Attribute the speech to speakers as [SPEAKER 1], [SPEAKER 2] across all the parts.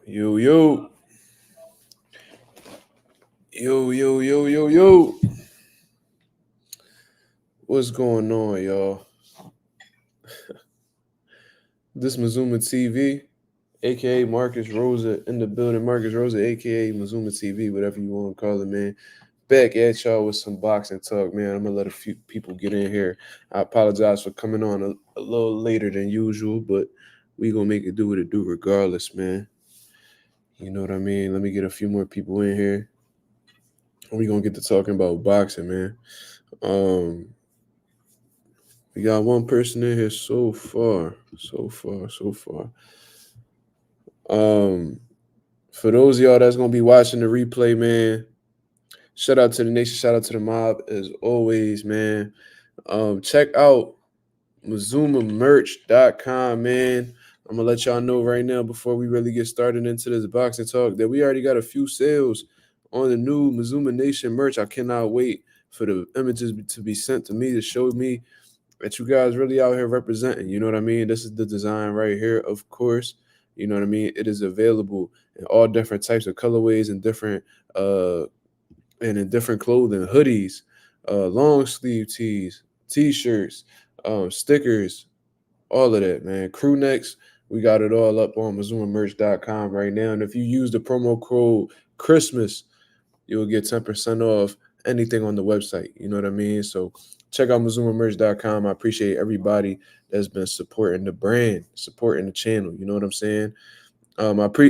[SPEAKER 1] Yo, yo, yo. What's going on, y'all? This Mazuma TV, aka Marcus Rosa in the building. Marcus Rosa, aka Mazuma TV, whatever you want to call it, man. Back at y'all with some boxing talk, man. I'm gonna let a few people get in here. I apologize for coming on a little later than usual, but we gonna make it do what it do regardless, man. You know what I mean? Let me get a few more people in here. We gonna get to talking about boxing, man. Um, We got one person in here so far. Um, for those of y'all that's gonna be watching the replay, man, shout out to the nation, shout out to the mob as always, man. Check out MazumaMerch.com, man. I'm gonna let y'all know right now before we really get started into this boxing talk that we already got a few sales on the new Mazuma Nation merch. I cannot wait for the images to be sent to me to show me that you guys really out here representing. You know what I mean? This is the design right here, of course. You know what I mean? It is available in all different types of colorways and in different clothing, hoodies, long sleeve tees, t-shirts, stickers, all of that, man. Crew necks, we got it all up on MazumaMerch.com right now. And if you use the promo code Christmas, you'll get 10% off anything on the website. You know what I mean? So check out MazumaMerch.com. I appreciate everybody that's been supporting the brand, supporting the channel. You know what I'm saying?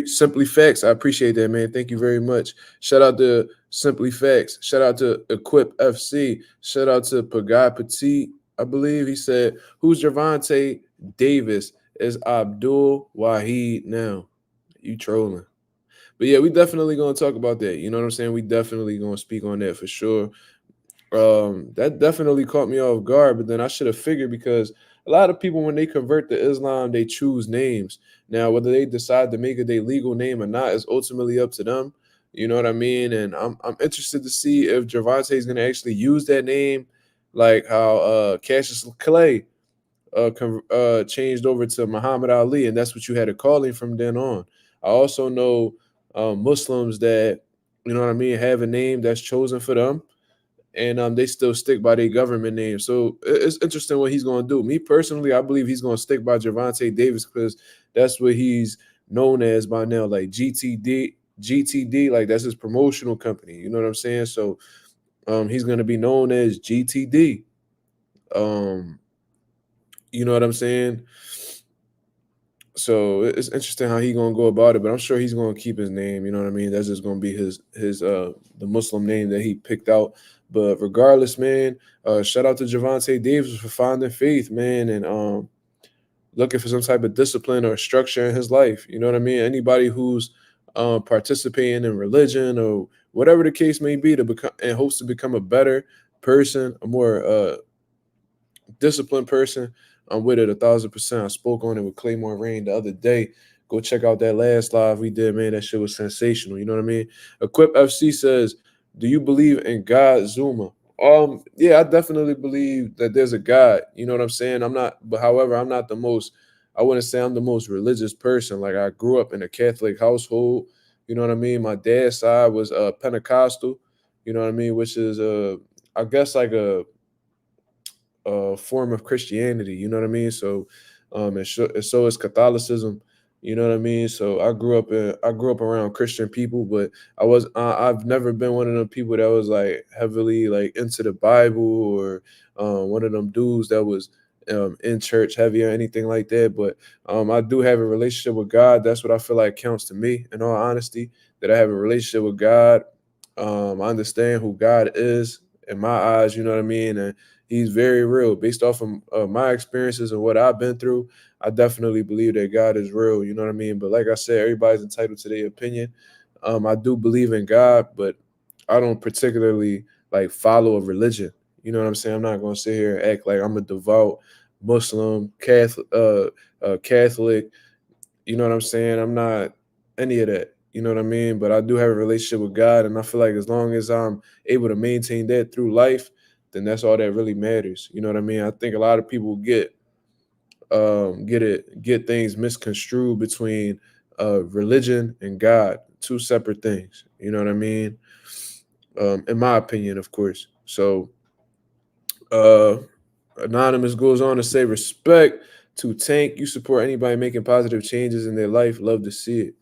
[SPEAKER 1] Simply Facts, I appreciate that, man. Thank you very much. Shout out to Simply Facts. Shout out to Equip FC. Shout out to Pagai Petit. I believe he said, "Who's Gervonta Davis? Is Abdul Wahid now?" You trolling? But yeah, we definitely gonna talk about that. You know what I'm saying? We definitely gonna speak on that for sure. That definitely caught me off guard, but then I should have figured because a lot of people when they convert to Islam, they choose names. Now, whether they decide to make it their legal name or not is ultimately up to them. You know what I mean? And I'm interested to see if Gervonta is gonna actually use that name, like how Cassius Clay changed over to Muhammad Ali, and that's what you had to call him from then on. I also know Muslims that you know what I mean have a name that's chosen for them, and they still stick by their government name. So it's interesting what he's going to do. Me personally, I believe he's going to stick by Gervonta Davis because that's what he's known as by now, like GTD, like that's his promotional company. You know what I'm saying? So he's going to be known as GTD. Um, you know what I'm saying? So it's interesting how he gonna go about it, but I'm sure he's gonna keep his name. You know what I mean? That's just gonna be his the Muslim name that he picked out. But regardless, man, shout out to Gervonta Davis for finding faith, man, and looking for some type of discipline or structure in his life. You know what I mean? Anybody who's participating in religion or whatever the case may be to become and hopes to become a better person, a more disciplined person, I'm with it 1,000%. I spoke on it with Claymore Rain the other day. Go check out that last live we did, man. That shit was sensational. You know what I mean? Equip FC says, "Do you believe in God, Zuma?" Yeah, I definitely believe that there's a God. You know what I'm saying? I'm not, but however, I'm not the most. I wouldn't say I'm the most religious person. Like I grew up in a Catholic household. You know what I mean? My dad's side was Pentecostal. You know what I mean? Which is I guess like a form of Christianity. You know what I mean? So, and so is Catholicism. You know what I mean? So I grew up around Christian people, but I've never been one of them people that was like heavily like into the Bible or one of them dudes that was in church heavy or anything like that. But I do have a relationship with God. That's what I feel like counts to me. In all honesty, that I have a relationship with God. I understand who God is in my eyes. You know what I mean? And he's very real. Based off of my experiences and what I've been through, I definitely believe that God is real. You know what I mean? But like I said, everybody's entitled to their opinion. I do believe in God, but I don't particularly like follow a religion. You know what I'm saying? I'm not going to sit here and act like I'm a devout Muslim, Catholic. You know what I'm saying? I'm not any of that. You know what I mean? But I do have a relationship with God, and I feel like as long as I'm able to maintain that through life, then that's all that really matters. You know what I mean? I think a lot of people get things misconstrued between Religion and God, two separate things. You know what I mean? In my opinion, of course. So uh, Anonymous goes on to say, respect to Tank. You support anybody making positive changes in their life. Love to see it.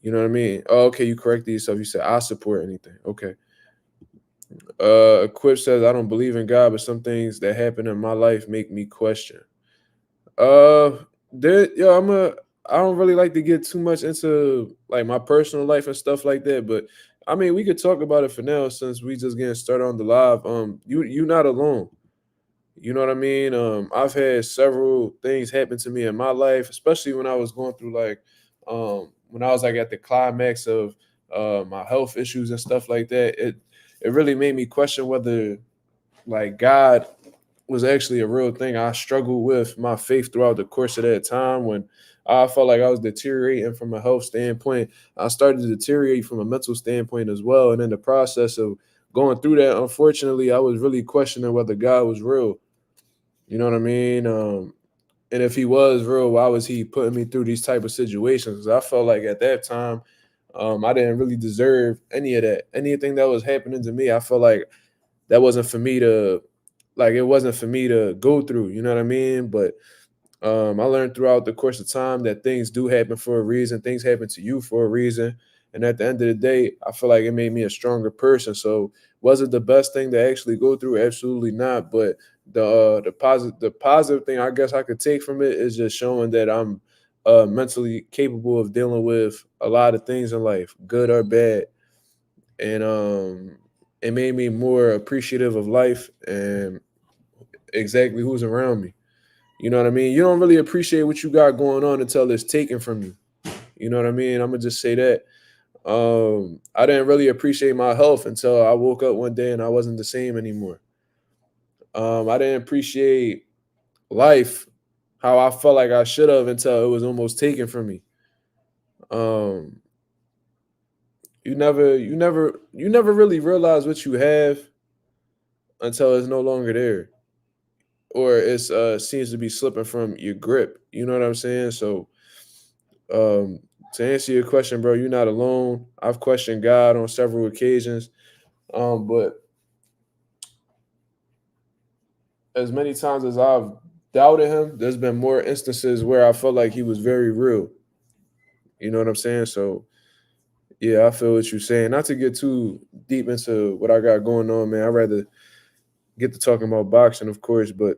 [SPEAKER 1] You know what I mean? Oh, okay, you corrected yourself. You said I support anything. Okay. Quip says I don't believe in God, but some things that happen in my life make me question. Uh, I don't really like to get too much into like my personal life and stuff like that, but I mean we could talk about it for now since we just getting started on the live. You not alone. You know what I mean? I've had several things happen to me in my life, especially when I was going through when I was like at the climax of my health issues and stuff like that. It really made me question whether like God was actually a real thing. I struggled with my faith throughout the course of that time when I felt like I was deteriorating from a health standpoint. I started to deteriorate from a mental standpoint as well. And in the process of going through that, unfortunately, I was really questioning whether God was real. You know what I mean? And if he was real, why was he putting me through these type of situations? 'Cause I felt like at that time, I didn't really deserve any of that. Anything that was happening to me, I felt like that wasn't for me to like it wasn't for me to go through, you know what I mean? But I learned throughout the course of time that things do happen for a reason. Things happen to you for a reason. And at the end of the day, I feel like it made me a stronger person. So was it the best thing to actually go through? Absolutely not. But the positive thing I guess I could take from it is just showing that I'm mentally capable of dealing with a lot of things in life, good or bad. And it made me more appreciative of life and exactly who's around me. You know what I mean? You don't really appreciate what you got going on until it's taken from you. You know what I mean? I'm gonna just say that. I didn't really appreciate my health until I woke up one day and I wasn't the same anymore. I didn't appreciate life how I felt like I should have until it was almost taken from me. Um, you never really realize what you have until it's no longer there, or it's seems to be slipping from your grip. You know what I'm saying? So Um, to answer your question, bro, you're not alone. I've questioned God on several occasions. But as many times as I've doubted him, there's been more instances where I felt like he was very real. You know what I'm saying? So yeah, I feel what you're saying. Not to get too deep into what I got going on, man. I'd rather get to talking about boxing, of course, but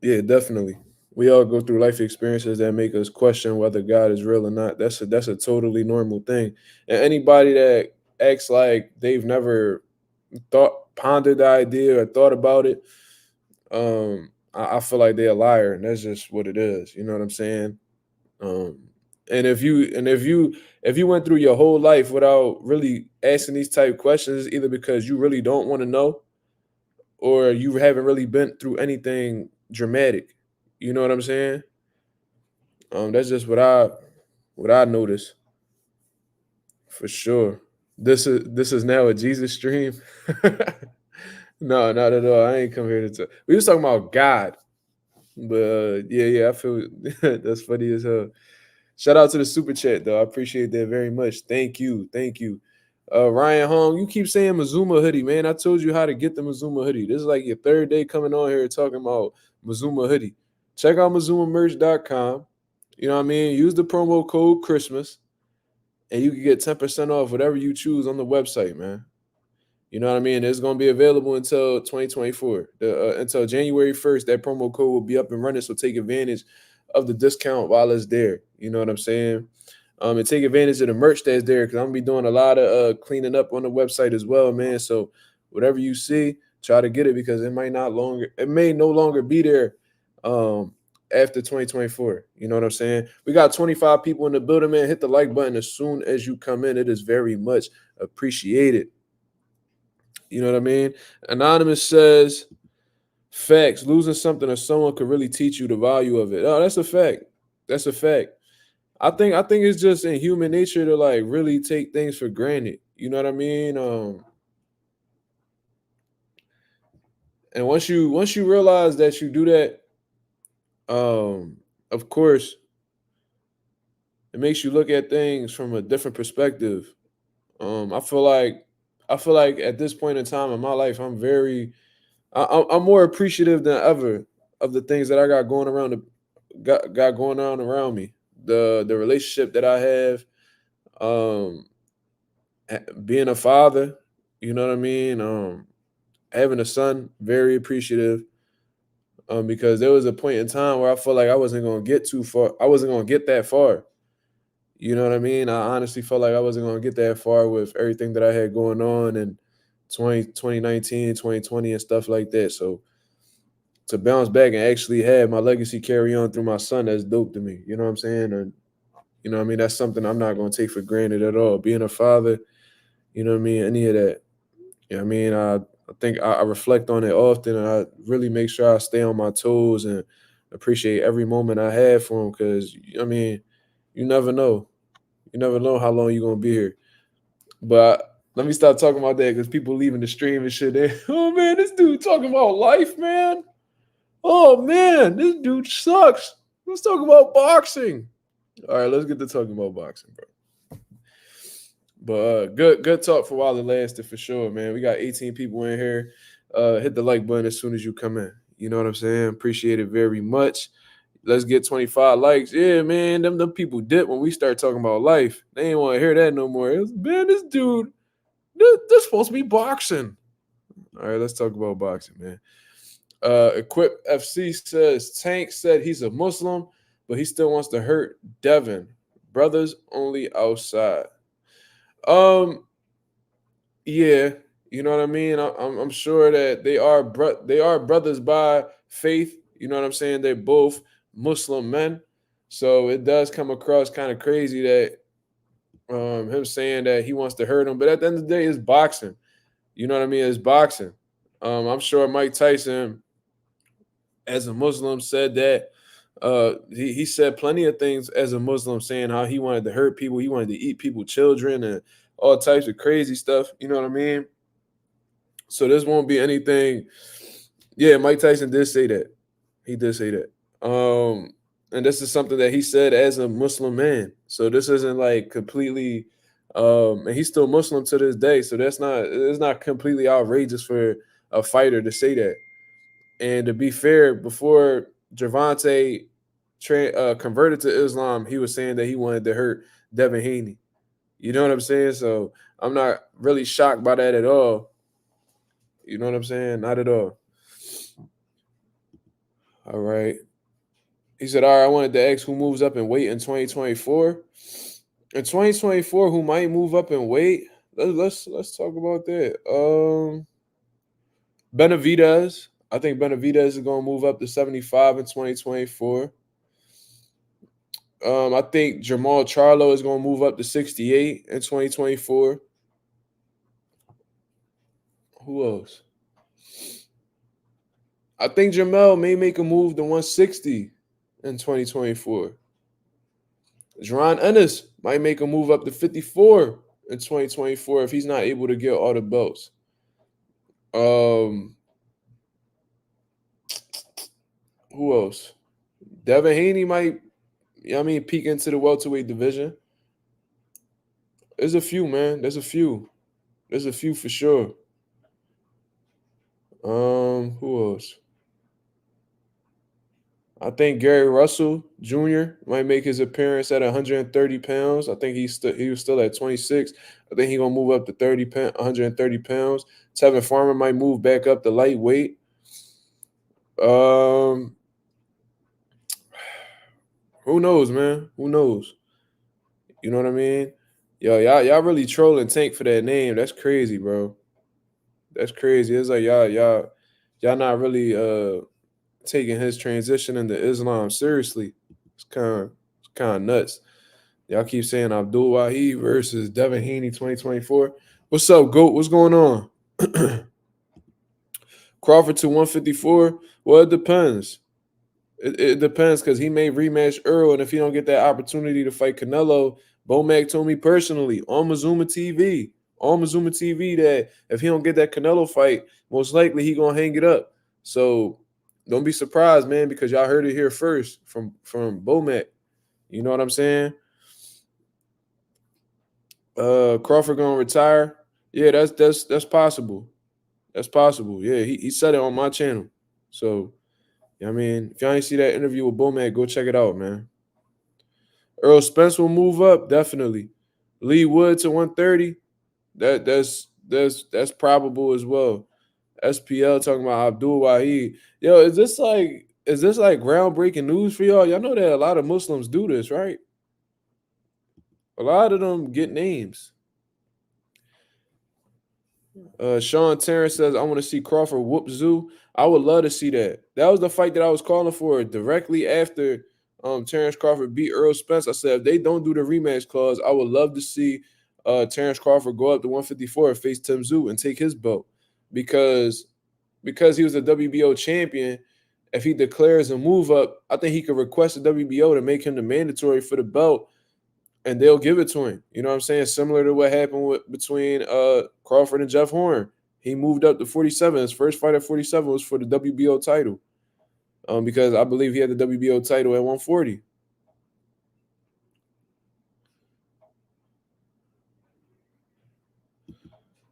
[SPEAKER 1] yeah, definitely. We all go through life experiences that make us question whether God is real or not. That's a totally normal thing. And anybody that acts like they've never pondered the idea or thought about it, I feel like they're a liar, and that's just what it is. You know what I'm saying? Um, and if you went through your whole life without really asking these type questions, either because you really don't want to know or you haven't really been through anything dramatic. You know what I'm saying? That's just what I noticed for sure. This is now a Jesus stream. No, not at all. I ain't come here to talk. We was talking about God, but yeah, I feel that's funny as hell. Shout out to the super chat though. I appreciate that very much. Thank you. Ryan Hong, you keep saying Mazuma hoodie, man. I told you how to get the Mazuma hoodie. This is like your third day coming on here talking about Mazuma hoodie. Check out MazumaMerch.com. You know what I mean? Use the promo code Christmas and you can get 10% off whatever you choose on the website, man. You know what I mean? It's going to be available until 2024. Until January 1st, that promo code will be up and running. So take advantage of the discount while it's there. You know what I'm saying? And take advantage of the merch that's there because I'm gonna be doing a lot of cleaning up on the website as well, man. So whatever you see, try to get it because it may no longer be there um after 2024. You know what I'm saying? We got 25 people in the building, man. Hit the like button as soon as you come in. It is very much appreciated. You know what I mean? Anonymous says, facts, losing something or someone could really teach you the value of it. Oh, that's a fact. That's a fact. I think it's just in human nature to like really take things for granted. You know what I mean? And once you realize that you do that, of course, it makes you look at things from a different perspective. I feel like at this point in time in my life, I'm more appreciative than ever of the things that I got going around got going on around me. The relationship that I have, um, being a father, you know what I mean. Having a son, very appreciative. Because there was a point in time where I felt like I wasn't gonna get too far. I wasn't gonna get that far. You know what I mean? I honestly felt like I wasn't gonna get that far with everything that I had going on in 2019, 2020, and stuff like that. So to bounce back and actually have my legacy carry on through my son, that's dope to me. You know what I'm saying? And you know what I mean? That's something I'm not gonna take for granted at all. Being a father, you know what I mean? Any of that. You know what I mean? I think I reflect on it often, and I really make sure I stay on my toes and appreciate every moment I have for him. Because I mean, you never know. You never know how long you're gonna be here. But let me stop talking about that because people leaving the stream and shit. Oh man, this dude talking about life, man. Oh man, this dude sucks. Let's talk about boxing. All right, let's get to talking about boxing, bro. But good talk for a while it lasted for sure, man. We got 18 people in here. Hit the like button as soon as you come in. You know what I'm saying? Appreciate it very much. Let's get 25 likes. Yeah, man. Them people dip when we start talking about life. They ain't want to hear that no more. Man, this dude, this supposed to be boxing. All right, let's talk about boxing, man. Equip FC says Tank said he's a Muslim, but he still wants to hurt Devin. Brothers only outside. Um, yeah, you know what I mean. I'm sure that they are brothers by faith. You know what I'm saying. They're both Muslim men, so it does come across kind of crazy that him saying that he wants to hurt him. But at the end of the day, it's boxing. You know what I mean? It's boxing. I'm sure Mike Tyson, as a Muslim, said that he said plenty of things as a Muslim, saying how he wanted to hurt people, he wanted to eat people's children, and all types of crazy stuff. You know what I mean? So this won't be anything. Yeah, Mike Tyson did say that. He did say that. And this is something that he said as a Muslim man. So this isn't like completely and he's still Muslim to this day. So it's not completely outrageous for a fighter to say that. And to be fair, before Gervonta converted to Islam, he was saying that he wanted to hurt Devin Haney. You know what I'm saying? So I'm not really shocked by that at all. You know what I'm saying? Not at all. All right. He said, all right, I wanted to ask who moves up in weight in 2024. In 2024, who might move up in weight? Let's talk about that. Benavidez. I think Benavidez is going to move up to 75 in 2024. I think Jamal Charlo is going to move up to 68 in 2024. Who else? I think Jamel may make a move to 160 in 2024. Jaron Ennis might make a move up to 54 in 2024 if he's not able to get all the belts. Who else? Devin Haney might, peek into the welterweight division. There's a few, man. There's a few for sure. Who else? I think Gary Russell Jr. might make his appearance at 130 pounds. I think he was still at 26. I think he's gonna move up to 130 pounds. Tevin Farmer might move back up to lightweight. Who knows, man? Who knows? You know what I mean? Yo, y'all really trolling Tank for that name. That's crazy, bro. That's crazy. It's like y'all not really taking his transition into Islam seriously. It's kind of nuts. Y'all keep saying Abdul Wahid versus Devin Haney 2024. What's up, GOAT? What's going on? Crawford to 154? Well, it depends. It depends because he may rematch Earl, and if he don't get that opportunity to fight Canelo, Bomac told me personally on Mazuma TV, that if he don't get that Canelo fight, most likely he gonna hang it up. So don't be surprised, man, because y'all heard it here first from Bomac. You know what I'm saying? Crawford gonna retire. Yeah, that's possible. That's possible. Yeah, he said it on my channel. So I mean, if y'all ain't see that interview with Bowman, go check it out, man. Earl Spence will move up, definitely. Lee Wood to 130. That's probable as well. SPL talking about Abdul Wahid. Yo, is this like groundbreaking news for y'all? Y'all know that a lot of Muslims do this, right? A lot of them get names. Sean Terrence says, I want to see Crawford whoop Zoo. I would love to see that. That was the fight that I was calling for directly after Terrence Crawford beat Earl Spence. I said, if they don't do the rematch clause, I would love to see Terrence Crawford go up to 154 and face Tim Zoo and take his belt. Because he was a WBO champion, if he declares a move up, I think he could request the WBO to make him the mandatory for the belt and they'll give it to him. You know what I'm saying? Similar to what happened between Crawford and Jeff Horn. He moved up to 47. His first fight at 47 was for the WBO title. Because I believe he had the WBO title at 140.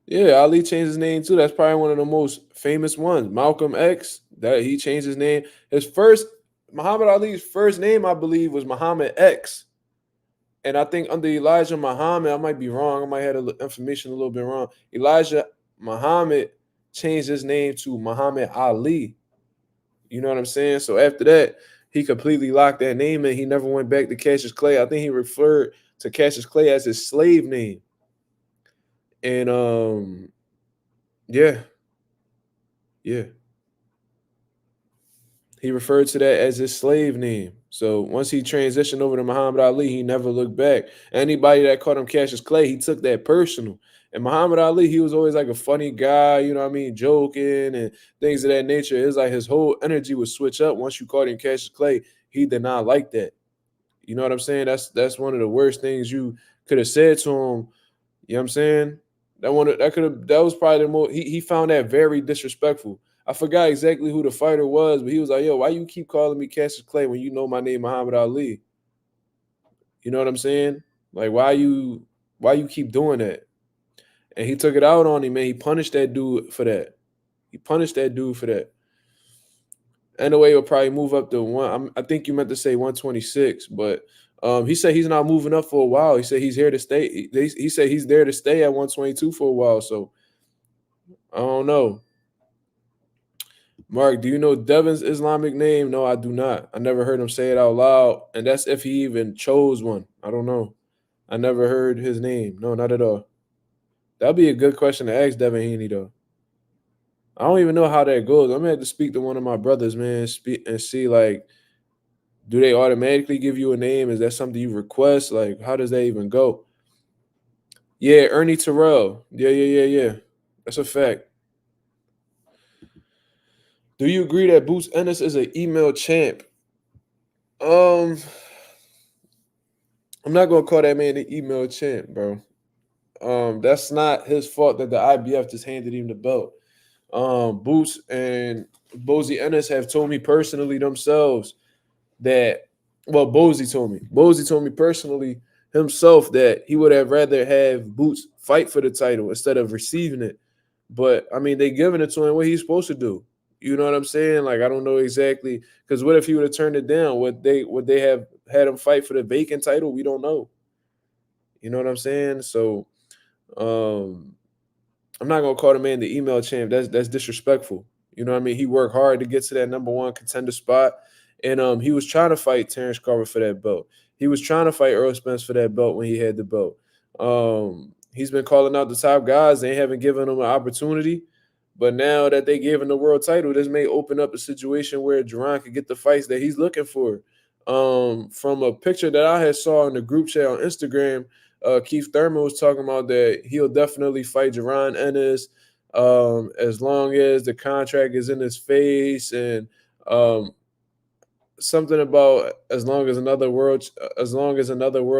[SPEAKER 1] Yeah, Ali changed his name too. That's probably one of the most famous ones. Malcolm X, that he changed his name. Muhammad Ali's first name, I believe, was Muhammad X. And I think under Elijah Muhammad, I might be wrong. I might have the information a little bit wrong. Elijah Muhammad changed his name to Muhammad Ali. You know what I'm saying? So after that, he completely locked that name and he never went back to Cassius Clay. I think he referred to Cassius Clay as his slave name. And yeah. He referred to that as his slave name. So once he transitioned over to Muhammad Ali, he never looked back. Anybody that called him Cassius Clay, he took that personal. And Muhammad Ali, he was always like a funny guy, you know what I mean, joking and things of that nature. It's like his whole energy would switch up once you called him Cassius Clay. He did not like that. You know what I'm saying? That's one of the worst things you could have said to him. You know what I'm saying? That was probably the most he found that very disrespectful. I forgot exactly who the fighter was, but he was like, yo, why you keep calling me Cassius Clay when you know my name Muhammad Ali? You know what I'm saying? Like why you keep doing that? And he took it out on him, man. He punished that dude for that. He punished that dude for that. Anyway, he'll probably move up to I think you meant to say 126, but he said he's not moving up for a while. He said he's here to stay. He said he's there to stay at 122 for a while. So I don't know. Mark, do you know Devin's Islamic name? No, I do not. I never heard him say it out loud. And that's if he even chose one. I don't know. I never heard his name. No, not at all. That'd be a good question to ask Devin Haney, though. I don't even know how that goes. I'm gonna have to speak to one of my brothers, man, speak and see like, do they automatically give you a name? Is that something you request? Like, how does that even go? Yeah, Ernie Terrell. Yeah. That's a fact. Do you agree that Boots Ennis is an email champ? Um, I'm not gonna call that man an email champ, bro. That's not his fault that the IBF just handed him the belt. Boots and Bozy Ennis have told me personally themselves that, well, Bozy told me personally himself that he would have rather have Boots fight for the title instead of receiving it. But I mean, they giving it to him. What he's supposed to do? You know what I'm saying? Like I don't know exactly because what if he would have turned it down? Would they have had him fight for the vacant title? We don't know. You know what I'm saying? So um I'm not gonna call the man the email champ. That's disrespectful. You know what I mean? He worked hard to get to that number one contender spot. And he was trying to fight Terrence Crawford for that belt. He was trying to fight Earl Spence for that belt when he had the belt. He's been calling out the top guys. They haven't given him an opportunity. But now that they gave him the world title, this may open up a situation where Jaron could get the fights that he's looking for. From a picture that I had saw in the group chat on Instagram, Keith Thurman was talking about that he'll definitely fight Jaron Ennis as long as the contract is in his face and something about as long as another world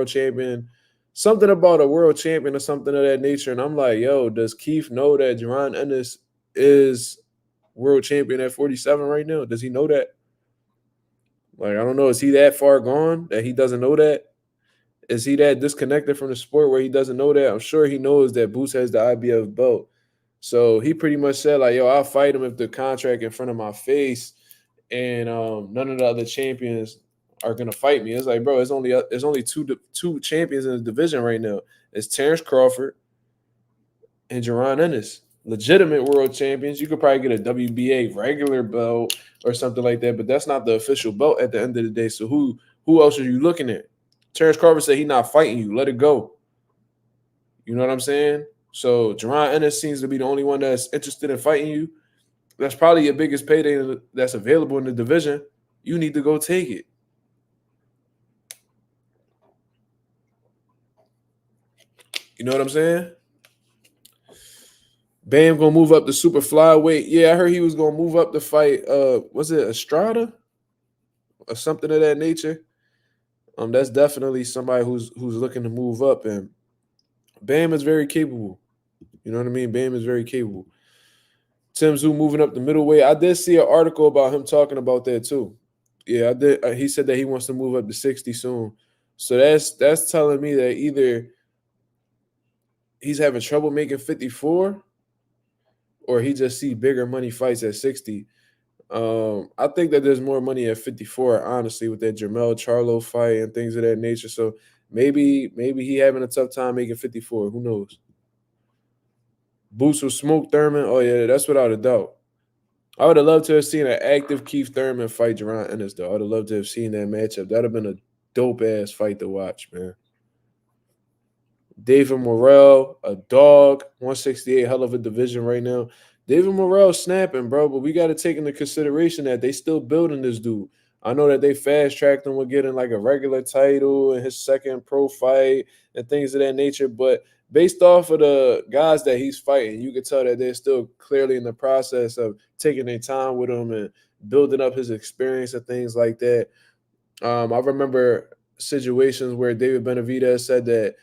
[SPEAKER 1] champion, something about a world champion or something of that nature. And I'm like, yo, does Keith know that Jaron Ennis is world champion at 47 right now? Does he know that? Like, I don't know. Is he that far gone that he doesn't know that? Is he that disconnected from the sport where he doesn't know that? I'm sure he knows that Boots has the IBF belt. So he pretty much said, like, yo, I'll fight him if the contract in front of my face and none of the other champions are gonna fight me. It's like, bro, there's only two champions in the division right now. It's Terrence Crawford and Jaron Ennis, legitimate world champions. You could probably get a WBA regular belt or something like that, but that's not the official belt at the end of the day. So who else are you looking at? Terrence Crawford said he's not fighting you. Let it go. You know what I'm saying? So Jaron Ennis seems to be the only one that's interested in fighting you. That's probably your biggest payday that's available in the division. You need to go take it. You know what I'm saying? Bam gonna move up the super flyweight. Yeah, I heard he was gonna move up to fight. Was it Estrada or something of that nature? That's definitely somebody who's looking to move up, and Bam is very capable. You know what I mean? Bam is very capable. Tim Tszyu moving up the middleweight. I did see an article about him talking about that too. Yeah, I did. He said that he wants to move up to 60 soon. So that's telling me that either he's having trouble making 54 or he just see bigger money fights at 60. I think that there's more money at 54, honestly, with that Jermell Charlo fight and things of that nature. So maybe he having a tough time making 54. Who knows? Boots will smoke Thurman. Oh yeah, that's without a doubt. I would have loved to have seen an active Keith Thurman fight Jaron Ennis, though. I would have loved to have seen that matchup. That'd have been a dope ass fight to watch, man. David Morrell, a dog, 168, hell of a division right now. David Morrell snapping, bro, but we got to take into consideration that they still building this dude. I know that they fast tracked him with getting like a regular title and his second pro fight and things of that nature, but based off of the guys that he's fighting, you can tell that they're still clearly in the process of taking their time with him and building up his experience and things like that. I remember situations where David Benavidez said that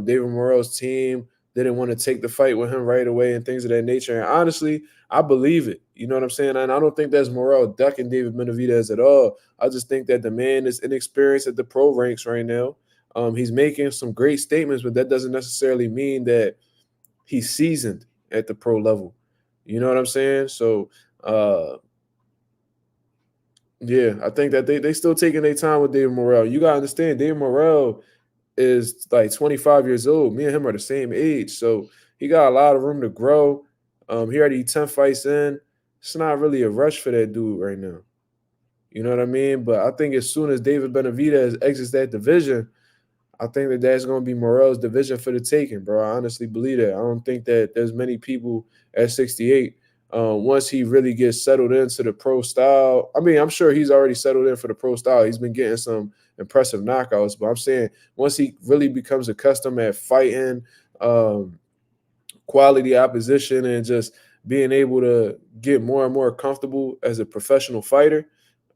[SPEAKER 1] David Morrell's team didn't want to take the fight with him right away and things of that nature. And honestly, I believe it. You know what I'm saying? And I don't think that's Morrell ducking David Benavidez at all. I just think that the man is inexperienced at the pro ranks right now. He's making some great statements, but that doesn't necessarily mean that he's seasoned at the pro level. You know what I'm saying? So, yeah, I think that they still taking their time with David Morrell. You gotta understand, David Morrell is like 25 years old. Me and him are the same age, so he got a lot of room to grow. He already 10 fights in. It's not really a rush for that dude right now. You know what I mean? But I think as soon as David Benavidez exits that division, I think that that's going to be Morrell's division for the taking, bro. I honestly believe that. I don't think that there's many people at 68. Once he really gets settled into the pro style, I mean, I'm sure he's already settled in for the pro style. He's been getting some impressive knockouts, but I'm saying once he really becomes accustomed at fighting, quality opposition, and just being able to get more and more comfortable as a professional fighter,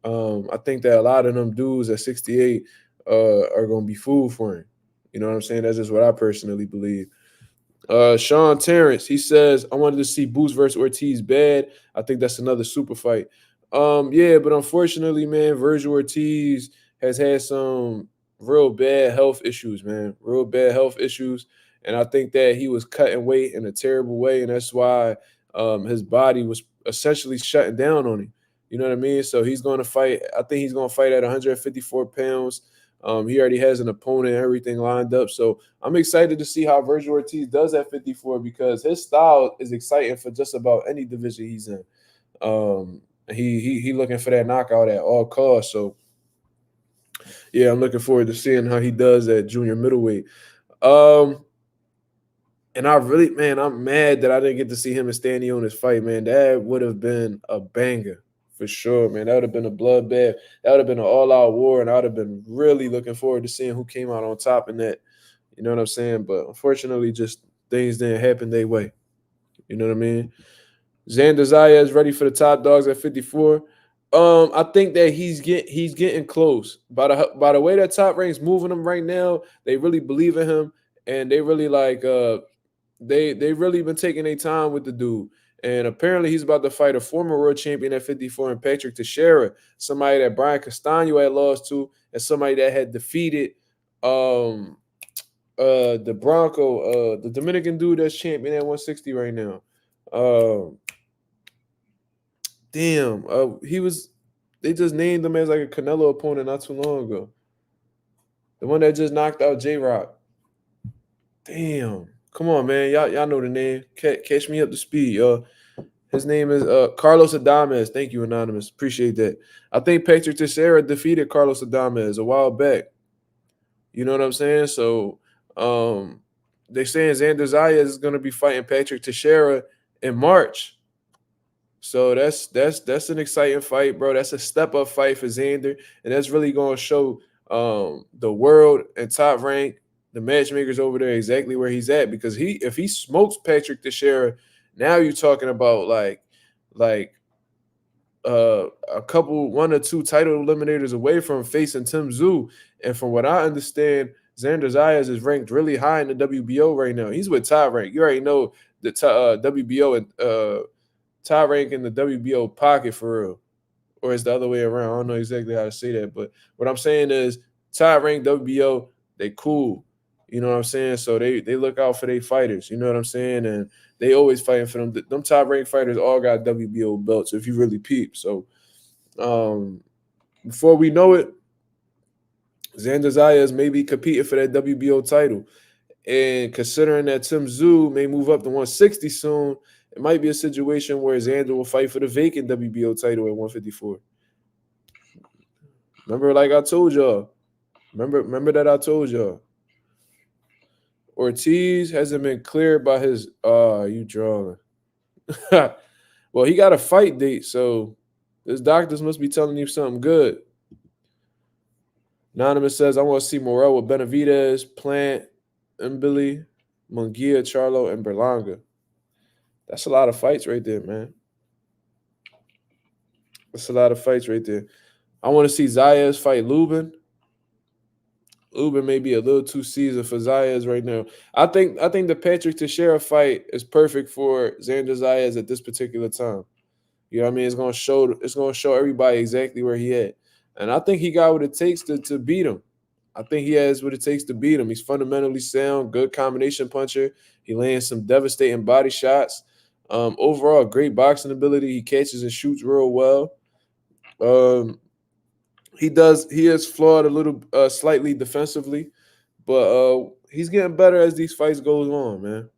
[SPEAKER 1] I think that a lot of them dudes at 68 are going to be food for him. You know what I'm saying? That's just what I personally believe. Sean Terrence, he says, I wanted to see Boots versus Ortiz bad. I think that's another super fight. Yeah, but unfortunately, man, Virgil Ortiz has had some real bad health issues, man. Real bad health issues. And I think that he was cutting weight in a terrible way. And that's why his body was essentially shutting down on him. You know what I mean? So he's going to fight. I think he's going to fight at 154 pounds. He already has an opponent and everything lined up. So I'm excited to see how Virgil Ortiz does at 54 because his style is exciting for just about any division he's in. He looking for that knockout at all costs. So yeah, I'm looking forward to seeing how he does at junior middleweight. And I really, man, I'm mad that I didn't get to see him and Stanley on this fight, man. That would have been a banger for sure, man. That would have been a bloodbath. That would have been an all-out war, and I would have been really looking forward to seeing who came out on top in that. You know what I'm saying? But unfortunately, just things didn't happen their way. You know what I mean? Xander Zayas ready for the top dogs at 54. I think that he's getting close. By the way that top rank's moving him right now, they really believe in him, and they really like they really been taking their time with the dude. And apparently he's about to fight a former world champion at 54 and Patrick Teixeira, somebody that Brian Castano had lost to, and somebody that had defeated the Bronco, the Dominican dude that's champion at 160 right now. Um, damn, he was. They just named him as like a Canelo opponent not too long ago. The one that just knocked out J Rock. Damn, come on, man, y'all know the name. Catch me up to speed, y'all. His name is Carlos Adames. Thank you, Anonymous. Appreciate that. I think Patrick Teixeira defeated Carlos Adames a while back. You know what I'm saying? So they saying Xander Zayas is going to be fighting Patrick Teixeira in March. So that's an exciting fight, bro. That's a step up fight for Xander, and that's really going to show the world and Top Rank, the matchmakers over there, exactly where he's at. Because if he smokes Patrick Teixeira, now you're talking about like a couple, one or two title eliminators away from facing Tim Tszyu. And from what I understand, Xander Zayas is ranked really high in the WBO right now. He's with Top Rank. You already know the WBO and Top Rank in the WBO pocket for real. Or it's the other way around. I don't know exactly how to say that. But what I'm saying is Top Rank, WBO, they cool. You know what I'm saying? So they look out for their fighters. You know what I'm saying? And they always fighting for them. Them Top Rank fighters all got WBO belts, if you really peep. So before we know it, Xander Zayas may be competing for that WBO title. And considering that Tim Tszyu may move up to 160 soon, it might be a situation where Xander will fight for the vacant WBO title at 154. Remember, like I told y'all. Remember that I told y'all. Ortiz hasn't been cleared by his you drawing. Well, he got a fight date, so his doctors must be telling you something good. Anonymous says, I want to see Morrell with Benavidez, Plant, Mbili, Munguia, Charlo, and Berlanga. That's a lot of fights right there, man. That's a lot of fights right there. I want to see Zayas fight Lubin. Lubin may be a little too seasoned for Zayas right now. I think the Patrick Teixeira fight is perfect for Xander Zayas at this particular time. You know what I mean? It's gonna show everybody exactly where he at. And I think he got what it takes to beat him. I think he has what it takes to beat him. He's fundamentally sound, good combination puncher. He lands some devastating body shots. Overall, great boxing ability. He catches and shoots real well. He is flawed a little slightly defensively, but he's getting better as these fights goes on, man.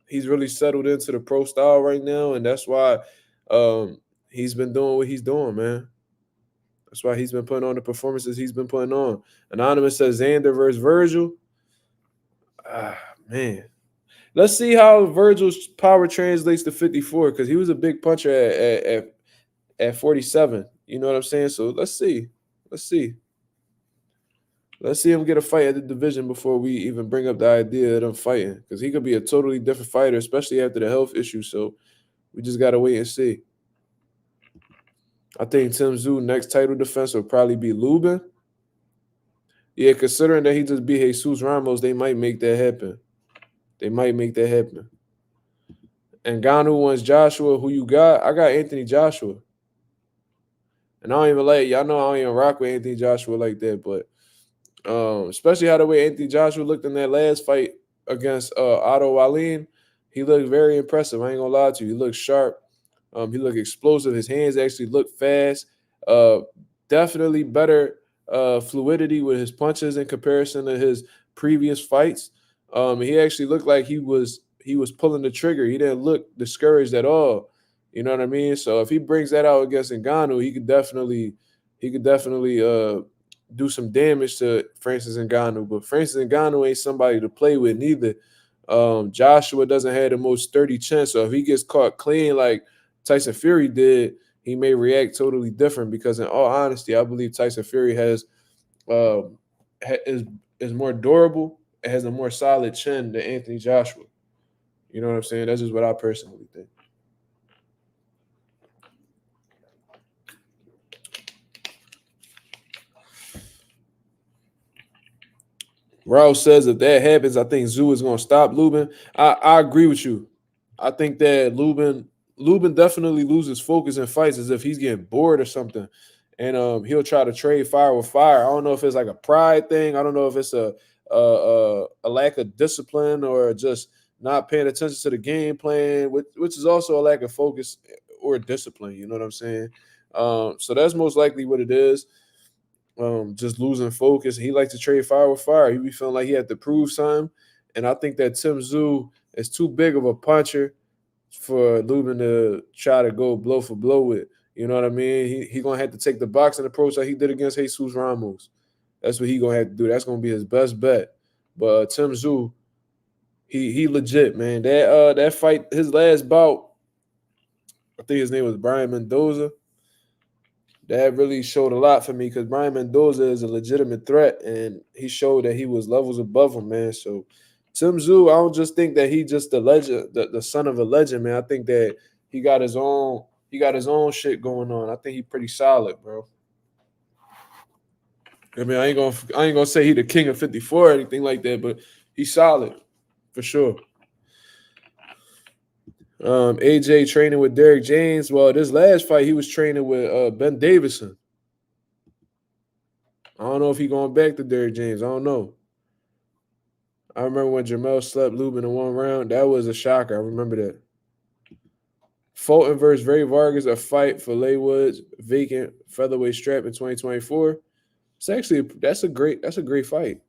[SPEAKER 1] He's really settled into the pro style right now, and that's why he's been doing what he's doing, man. That's why he's been putting on the performances he's been putting on. Anonymous says Xander versus Virgil. Man. Let's see how Virgil's power translates to 54, because he was a big puncher at 47. You know what I'm saying? So let's see. Let's see him get a fight at the division before we even bring up the idea of them fighting, because he could be a totally different fighter, especially after the health issue. So we just got to wait and see. I think Tim Tszyu next title defense will probably be Lubin. Yeah, considering that he just beat Jesus Ramos, they might make that happen. And Ngannou wants Joshua. Who you got? I got Anthony Joshua. And I don't even y'all know I don't even rock with Anthony Joshua like that, but especially how the way Anthony Joshua looked in that last fight against Otto Wallin, he looked very impressive. I ain't gonna lie to you. He looked sharp. He looked explosive. His hands actually looked fast. Definitely better fluidity with his punches in comparison to his previous fights. He actually looked like he was pulling the trigger. He didn't look discouraged at all. You know what I mean? So if he brings that out against Ngannou, he could definitely do some damage to Francis Ngannou. But Francis Ngannou ain't somebody to play with neither. Joshua doesn't have the most sturdy chin, so if he gets caught clean like Tyson Fury did, he may react totally different, because in all honesty, I believe Tyson Fury is more durable and has a more solid chin than Anthony Joshua. You know what I'm saying? That's just what I personally think. Rouse says if that happens, I think Tszyu is going to stop Lubin. I agree with you. I think that Lubin definitely loses focus in fights as if he's getting bored or something. and he'll try to trade fire with fire. I don't know if it's like a pride thing. I don't know if it's a lack of discipline or just not paying attention to the game plan, which is also a lack of focus or discipline. You know what I'm saying? So that's most likely what it is. Just losing focus. He likes to trade fire with fire. He be feeling like he had to prove something, and I think that Tim Tszyu is too big of a puncher for Lubin to try to go blow for blow with. You know what I mean? He gonna have to take the boxing approach like he did against Jesus Ramos. That's what he gonna have to do. That's gonna be his best bet. But Tim Tszyu, he legit, man. That fight, his last bout, I think his name was Brian Mendoza. That really showed a lot for me because Brian Mendoza is a legitimate threat, and he showed that he was levels above him, man. So Tim Tszyu, I don't just think that he just the legend, the son of a legend, man. I think that he got his own shit going on. I think he pretty solid, bro. I mean, I ain't gonna say he the king of 54 or anything like that, but he's solid for sure. AJ training with Derek James. Well, this last fight he was training with Ben Davison. I don't know if he going back to Derek James. I don't know. I remember when Jamel slept Lubin in one round. That was a shocker. I remember that. Fulton versus Ray Vargas, a fight for Leywood's vacant featherweight strap in 2024. It's actually that's a great fight.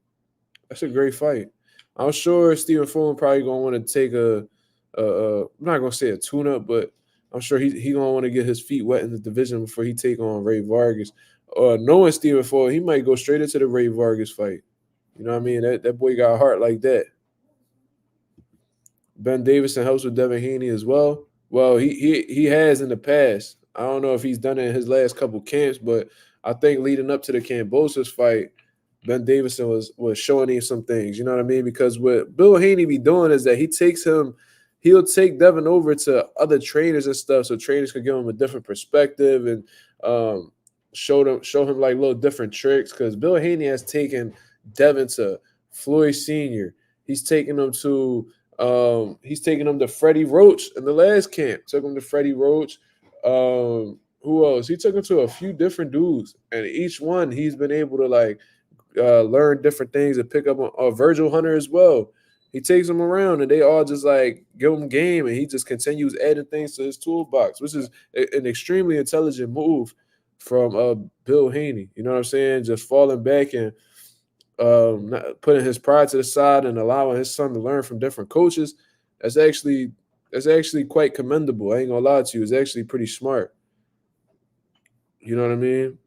[SPEAKER 1] That's a great fight. I'm sure Stephen Fulton probably gonna want to take I'm not gonna say a tune up, but I'm sure he gonna want to get his feet wet in the division before he take on Ray Vargas. Knowing Stephen Fulton, he might go straight into the Ray Vargas fight. You know what I mean? That boy got a heart like that. Ben Davison helps with Devin Haney as well. Well, he has in the past. I don't know if he's done it in his last couple camps, but I think leading up to the Cambosos fight, Ben Davison was showing him some things. You know what I mean? Because what Bill Haney be doing is that he'll take Devin over to other trainers and stuff, so trainers could give him a different perspective and show him like little different tricks. Because Bill Haney has taken Devin to Floyd Senior. He's taking him to Freddie Roach in the last camp. Took him to Freddie Roach. Who else? He took him to a few different dudes, and each one he's been able to like learn different things and pick up on Virgil Hunter as well. He takes them around, and they all just like give him game, and he just continues adding things to his toolbox, which is an extremely intelligent move from Bill Haney. You know what I'm saying? Just falling back and putting his pride to the side and allowing his son to learn from different coaches. That's actually quite commendable. I ain't gonna lie to you. It's actually pretty smart. You know what I mean?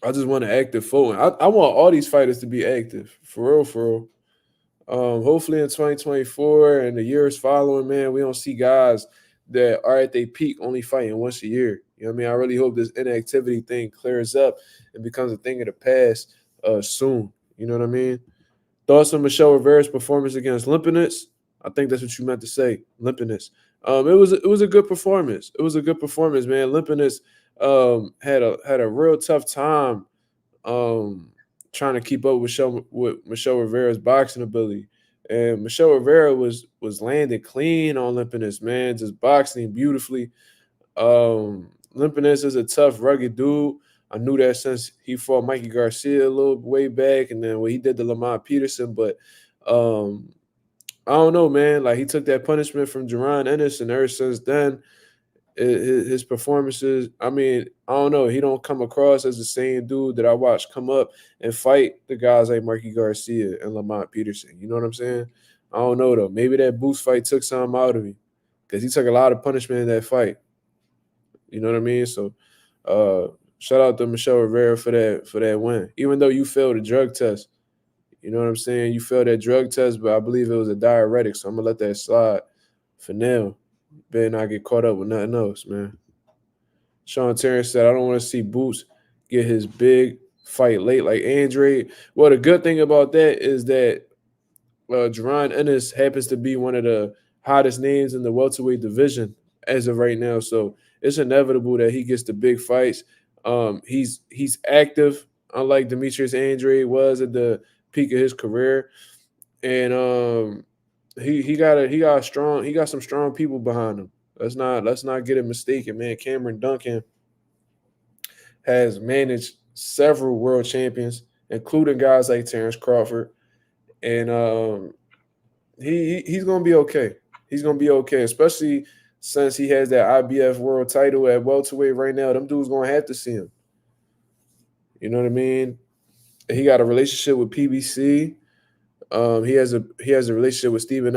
[SPEAKER 1] I just want an active Fulton. I want all these fighters to be active. For real, for real. Hopefully in 2024 and the years following, man, we don't see guys that are at their peak only fighting once a year. You know what I mean? I really hope this inactivity thing clears up and becomes a thing of the past soon. You know what I mean? Thoughts on Michel Rivera's performance against Limpinets? I think that's what you meant to say, Limpinets. It was a good performance. It was a good performance, man. Limpinets had a real tough time trying to keep up with Michel Rivera's boxing ability. And Michel Rivera was landing clean on Limpinets, man, just boxing beautifully. Limpinets is a tough, rugged dude. I knew that since he fought Mikey Garcia a little way back, and then when he did the Lamont Peterson. But I don't know, man. Like he took that punishment from Jaron Ennis, and ever since then, his performances. I mean, I don't know. He don't come across as the same dude that I watched come up and fight the guys like Mikey Garcia and Lamont Peterson. You know what I'm saying? I don't know though. Maybe that Boost fight took something out of me because he took a lot of punishment in that fight. You know what I mean? So, shout out to Michel Rivera for that win. Even though you failed a drug test, you know what I'm saying? You failed that drug test, but I believe it was a diuretic, so I'm gonna let that slide for now. Better not get caught up with nothing else, man. Sean Terrence said, I don't want to see Boots get his big fight late like Andre. Well, the good thing about that is that Jaron Ennis happens to be one of the hottest names in the welterweight division as of right now. So it's inevitable that he gets the big fights. He's active, unlike Demetrius Andre was at the peak of his career. And he got some strong people behind him. Let's not get it mistaken, man. Cameron Duncan has managed several world champions, including guys like Terrence Crawford, and he's gonna be okay. He's gonna be okay, especially since he has that IBF world title at welterweight right now. Them dudes gonna have to see him. You know what I mean? He got a relationship with PBC. He has a relationship with Steven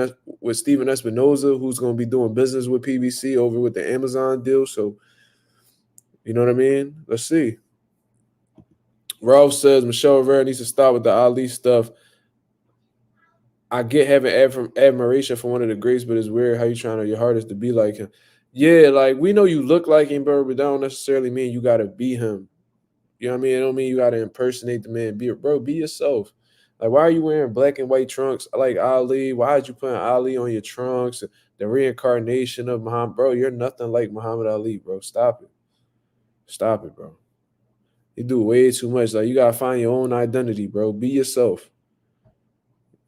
[SPEAKER 1] Espinoza, who's going to be doing business with PBC over with the Amazon deal. So, you know what I mean? Let's see. Ralph says Michel Rivera needs to stop with the Ali stuff. I get having admiration for one of the greats, but it's weird how you trying your hardest to be like him. Yeah, like we know you look like him, bro, but that don't necessarily mean you got to be him. You know what I mean? It don't mean you got to impersonate the man. Be yourself. Like, why are you wearing black and white trunks like Ali? Why did you put Ali on your trunks? The reincarnation of Muhammad. Bro, you're nothing like Muhammad Ali, bro. Stop it. Stop it, bro. You do way too much. Like, you got to find your own identity, bro. Be yourself.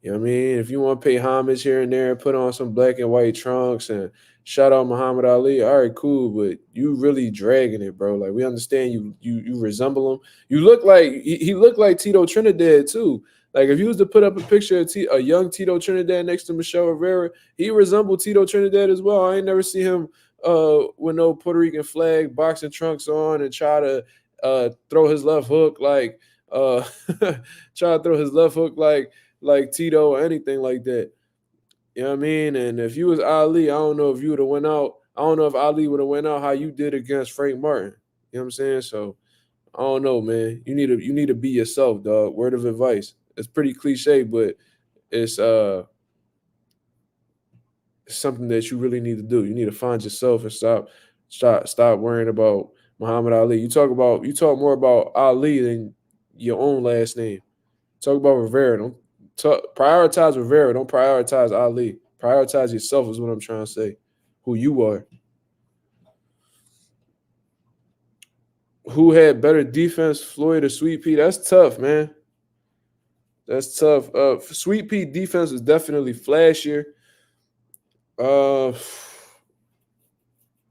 [SPEAKER 1] You know what I mean? If you want to pay homage here and there, put on some black and white trunks and shout out Muhammad Ali, all right, cool. But you really dragging it, bro. Like, we understand you resemble him. You look like he looked like Tito Trinidad too. Like, if you was to put up a picture of a young Tito Trinidad next to Michel Rivera, he resembled Tito Trinidad as well. I ain't never see him with no Puerto Rican flag, boxing trunks on, and try to throw his left hook like Tito or anything like that. You know what I mean? And if you was Ali, I don't know if you would have went out. I don't know if Ali would have went out how you did against Frank Martin. You know what I'm saying? So I don't know, man. You need to be yourself, dog. Word of advice. It's pretty cliche, but it's something that you really need to do. You need to find yourself and stop worrying about Muhammad Ali. You talk more about Ali than your own last name. Talk about Rivera. Don't prioritize Rivera. Don't prioritize Ali. Prioritize yourself is what I'm trying to say. Who you are. Who had better defense, Floyd or Sweet Pea? That's tough, man. That's tough. Sweet Pea defense was definitely flashier. I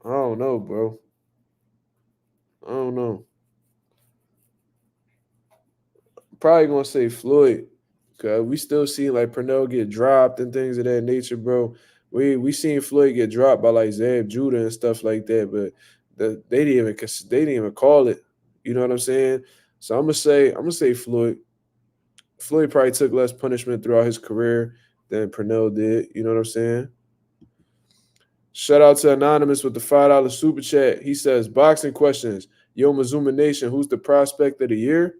[SPEAKER 1] don't know, bro. I don't know. Probably gonna say Floyd. Cause we still see like Pernell get dropped and things of that nature, bro. We seen Floyd get dropped by like Zab Judah and stuff like that, but they didn't even call it. You know what I'm saying? So I'm gonna say Floyd. Floyd probably took less punishment throughout his career than Pernell did. You know what I'm saying? Shout out to Anonymous with the $5 super chat. He says, boxing questions. Yo, Mazuma Nation, who's the prospect of the year?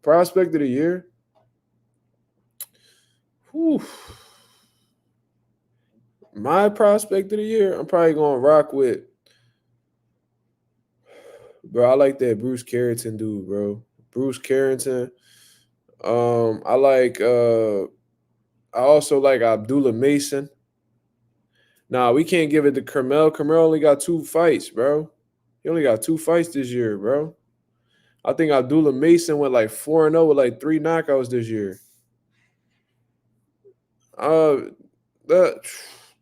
[SPEAKER 1] Prospect of the year? Whew. My prospect of the year, I'm probably going to rock with. Bro, I like that Bruce Carrington dude, bro. Bruce Carrington. I also like Abdullah Mason. Nah, we can't give it to Kermel. Kermel only got 2 fights, bro. He only got 2 fights this year, bro. I think Abdullah Mason went like 4-0 with like 3 knockouts this year.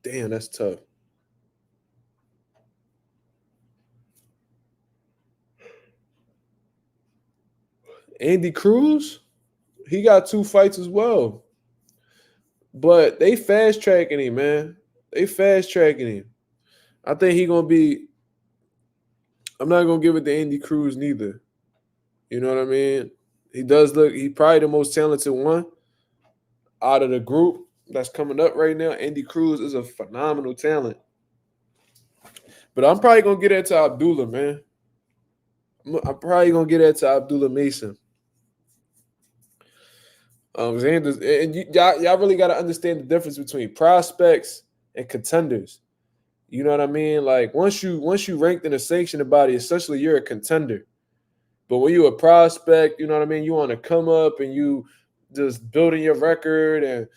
[SPEAKER 1] Damn, that's tough. Andy Cruz, he got 2 fights as well. But they fast tracking him, man. They fast tracking him. I think he gonna be. I'm not gonna give it to Andy Cruz neither. You know what I mean? He does look. He probably the most talented one out of the group that's coming up right now. Andy Cruz is a phenomenal talent. But I'm probably gonna get that to Abdullah, man. I'm probably gonna get that to Abdullah Mason. Xander, and y'all really got to understand the difference between prospects and contenders. You know what I mean? Like once you ranked in a sanctioned body, essentially you're a contender. But when you're a prospect, you know what I mean? You want to come up and you just building your record and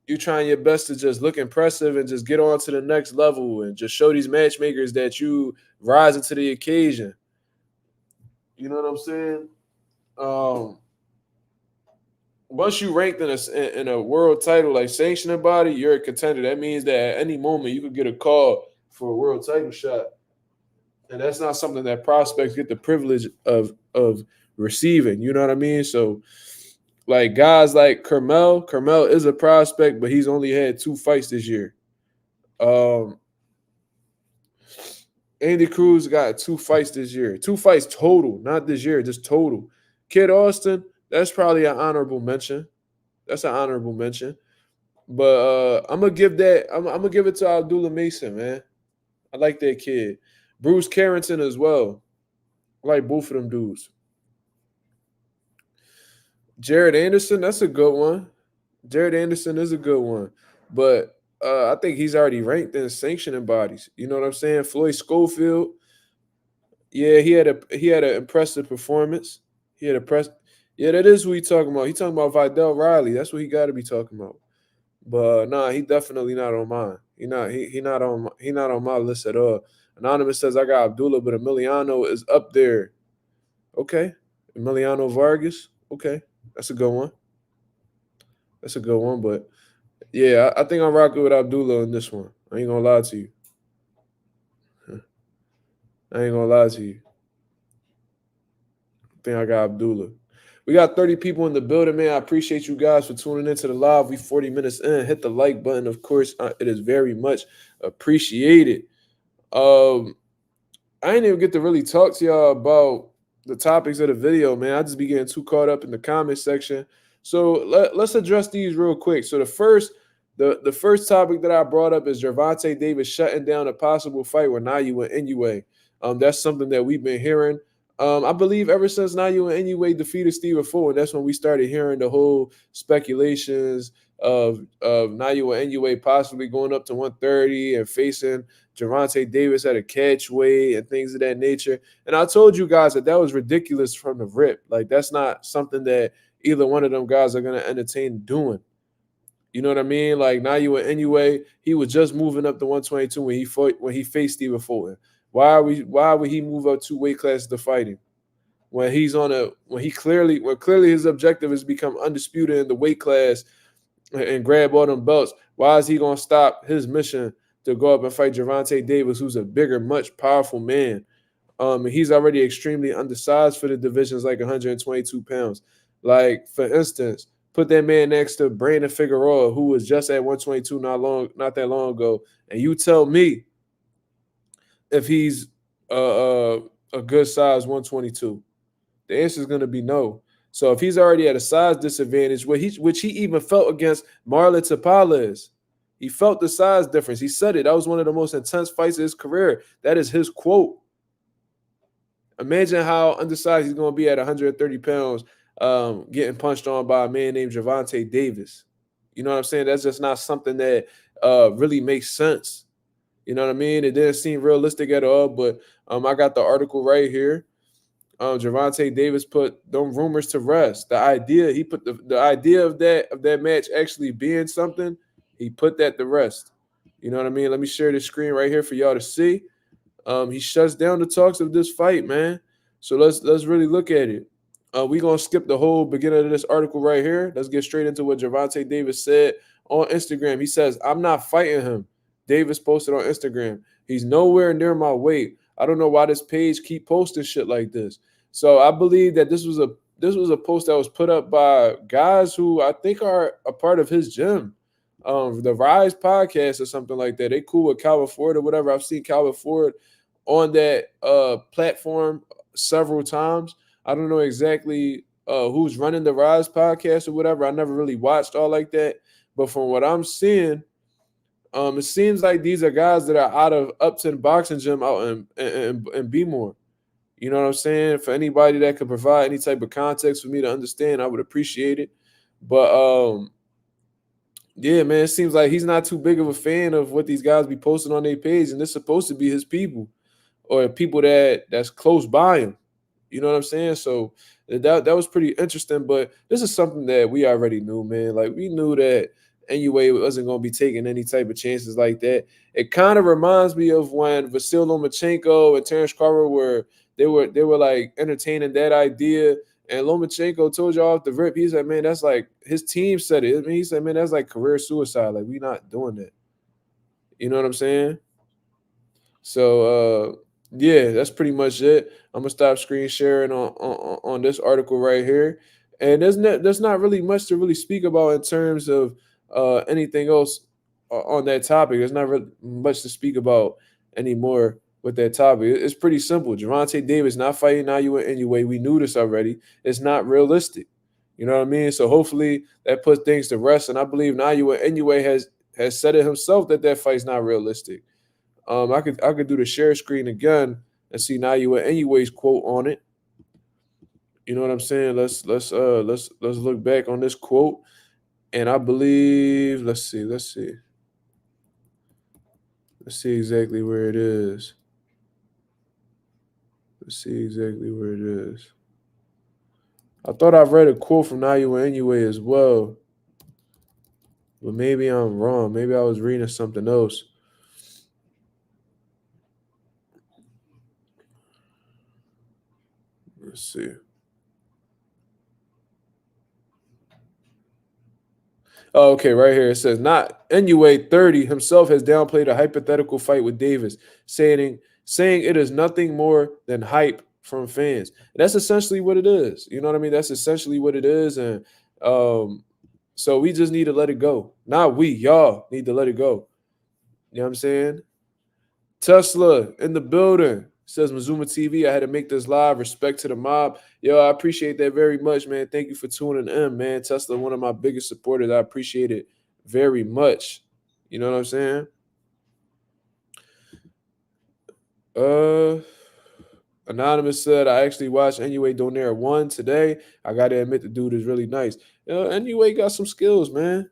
[SPEAKER 1] you trying your best to just look impressive and just get on to the next level and just show these matchmakers that you rise to the occasion. You know what I'm saying? Once you ranked in a world title like sanctioning body, you're a contender. That means that at any moment you could get a call for a world title shot. And that's not something that prospects get the privilege of receiving. You know what I mean? So like guys like Carmel is a prospect, but he's only had 2 fights this year. Um, Andy Cruz got 2 fights this year. 2 fights total, not this year, just total. Kid Austin, that's probably an honorable mention. That's an honorable mention. But I'm gonna give that. I'm gonna give it to Abdullah Mason, man. I like that kid. Bruce Carrington as well. I like both of them dudes. Jared Anderson, that's a good one. Jared Anderson is a good one, but I think he's already ranked in sanctioning bodies. You know what I'm saying? Floyd Schofield, yeah, he had an impressive performance. He had a press. Yeah, that is who he talking about. He talking about Vidal Riley. That's what he got to be talking about. But nah, he definitely not on mine. He not on my list at all. Anonymous says I got Abdullah, but Emiliano is up there. Okay, Emiliano Vargas. Okay, that's a good one. That's a good one. But yeah, I think I'm rocking with Abdullah on this one. I ain't gonna lie to you. I ain't gonna lie to you. I think I got Abdullah. We got 30 people in the building, man. I appreciate you guys for tuning into the live. We 40 minutes in. Hit the like button, of course. It is very much appreciated. Um, I didn't even get to really talk to y'all about the topics of the video, man. I just be getting too caught up in the comment section. So let's address these real quick. So the first topic that I brought up is Gervonta Davis shutting down a possible fight with Naoya and Inoue. That's something that we've been hearing. I believe ever since Naoya and Inoue defeated Stephen Fulton, that's when we started hearing the whole speculations of Naoya and Inoue possibly going up to 130 and facing Gervonta Davis at a catch weight and things of that nature. And I told you guys that was ridiculous from the rip. Like that's not something that either one of them guys are going to entertain doing. You know what I mean? Like Naoya Inoue, he was just moving up to 122 when he faced Stephen Fulton. Why would he move up 2 weight classes to fight him? When clearly his objective is become undisputed in the weight class and grab all them belts. Why is he gonna stop his mission to go up and fight Gervonta Davis, who's a bigger, much powerful man? He's already extremely undersized for the divisions, like 122 pounds. Like for instance, put that man next to Brandon Figueroa, who was just at 122 not that long ago, and you tell me if he's a good size 122. The answer is going to be no. So if he's already at a size disadvantage, which he even felt against Marlon Tapales, he felt the size difference. He said it. That was one of the most intense fights of his career. That is his quote. Imagine how undersized he's going to be at 130 pounds, getting punched on by a man named Gervonta Davis. You know what I'm saying? That's just not something that really makes sense. You know what I mean? It didn't seem realistic at all. But I got the article right here. Gervonta Davis put them rumors to rest. He put the idea of that match actually being something. He put that to rest. You know what I mean? Let me share the screen right here for y'all to see. He shuts down the talks of this fight, man. So let's really look at it. We're gonna skip the whole beginning of this article right here. Let's get straight into what Gervonta Davis said on Instagram. He says, "I'm not fighting him." Davis posted on Instagram. He's nowhere near my weight. I don't know why this page keep posting shit like this. So I believe that this was a post that was put up by guys who I think are a part of his gym. The Rise podcast or something like that. They cool with Calvin Ford or whatever. I've seen Calvin Ford on that platform several times. I don't know exactly who's running the Rise podcast or whatever. I never really watched all like that. But from what I'm seeing, it seems like these are guys that are out of Upton Boxing Gym out in Bmore. You know what I'm saying? For anybody that could provide any type of context for me to understand, I would appreciate it. But yeah, man, it seems like he's not too big of a fan of what these guys be posting on their page, and it's supposed to be his people or people that's close by him. You know what I'm saying? So that was pretty interesting. But this is something that we already knew, man. Like we knew that Inoue wasn't going to be taking any type of chances like that. It kind of reminds me of when Vasyl Lomachenko and Terrence Crawford were like entertaining that idea. And Lomachenko told you off the rip, he said, man, that's like his team said it. I mean, he said, man, that's like career suicide. Like, we not doing that. You know what I'm saying? So Yeah, that's pretty much it. I'm gonna stop screen sharing on this article right here, and there's not really much to really speak about in terms of anything else on that topic. There's not really much to speak about anymore with that topic. It's pretty simple. Gervonta Davis not fighting Inoue anyway. We knew this already. It's not realistic. You know what I mean? So hopefully that puts things to rest. And I believe Naoya anyway has said it himself that that fight's not realistic. I could do the share screen again and see Naoya anyways quote on it. You know what I'm saying? Let's look back on this quote. And I believe let's see exactly where it is. Let's see exactly where it is. I thought I read a quote from Naoya anyway as well. But maybe I'm wrong. Maybe I was reading something else. Let's see. Oh, okay, right here it says not Inoue 30 himself has downplayed a hypothetical fight with Davis, saying it is nothing more than hype from fans. And that's essentially what it is. You know what I mean? That's essentially what it is, and um, so we just need to let it go. Not we, y'all need to let it go. You know what I'm saying? Tesla in the building. Says Mazuma TV. I had to make this live. Respect to the mob. Yo, I appreciate that very much, man. Thank you for tuning in, man. Tesla, one of my biggest supporters. I appreciate it very much. You know what I'm saying? Uh Anonymous said I actually watched Inoue Donaire 1 today. I gotta admit the dude is really nice. Inoue got some skills, man.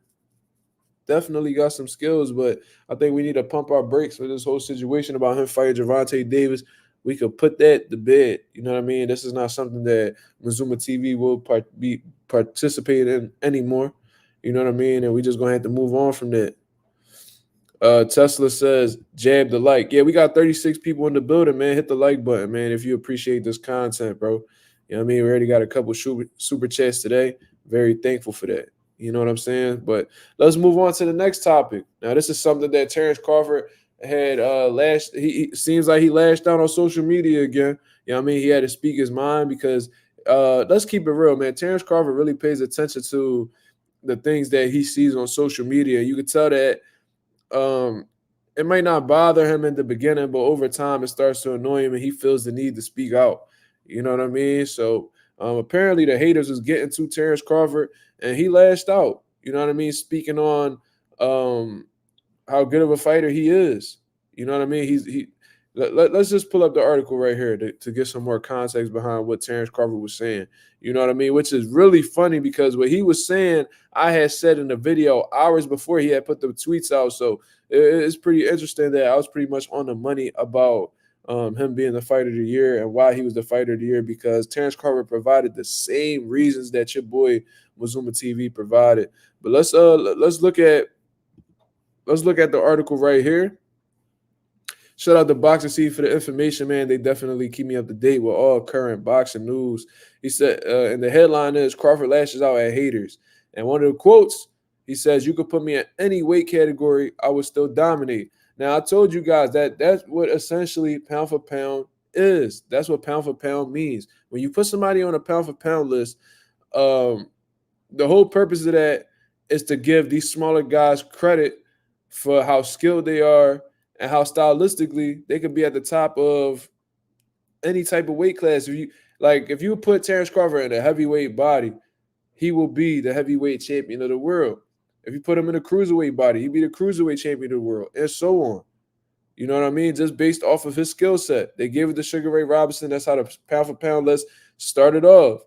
[SPEAKER 1] Definitely got some skills, but I think we need to pump our brakes for this whole situation about him fighting Gervonta Davis. We could put that to bed. You know what I mean? This is not something that Mazuma TV will be participating in anymore. You know what I mean? And we just gonna have to move on from that. Tesla says, jab the like. Yeah, we got 36 people in the building, man. Hit the like button, man, if you appreciate this content, bro. You know what I mean? We already got a couple super chats today. Very thankful for that. You know what I'm saying? But let's move on to the next topic. Now, this is something that Terrence Crawford had he seems like he lashed out on social media again. You know what I mean? He had to speak his mind because let's keep it real, man. Terrence Crawford really pays attention to the things that he sees on social media. You could tell that um, it might not bother him in the beginning, but over time it starts to annoy him and he feels the need to speak out. You know what I mean? So apparently the haters was getting to Terrence Crawford and he lashed out. You know what I mean? Speaking on um, how good of a fighter he is. You know what I mean? Let's just pull up the article right here to get some more context behind what Terrence Crawford was saying. You know what I mean? Which is really funny because what he was saying, I had said in the video hours before he had put the tweets out. So it's pretty interesting that I was pretty much on the money about him being the fighter of the year and why he was the fighter of the year because Terrence Crawford provided the same reasons that your boy Mazuma TV provided. But let's look at the article right here. Shout out to Boxing Seed for the information, man. They definitely keep me up to date with all current boxing news. He said, and the headline is Crawford lashes out at haters. And one of the quotes, he says, "You could put me in any weight category, I would still dominate." Now, I told you guys that that's what essentially pound for pound is. That's what pound for pound means. When you put somebody on a pound for pound list, um, the whole purpose of that is to give these smaller guys credit for how skilled they are and how stylistically they could be at the top of any type of weight class. If you put Terrence Crawford in a heavyweight body, he will be the heavyweight champion of the world. If you put him in a cruiserweight body, he'd be the cruiserweight champion of the world, and so on. You know what I mean? Just based off of his skill set. They gave it to Sugar Ray Robinson. That's how the pound for pound list started off.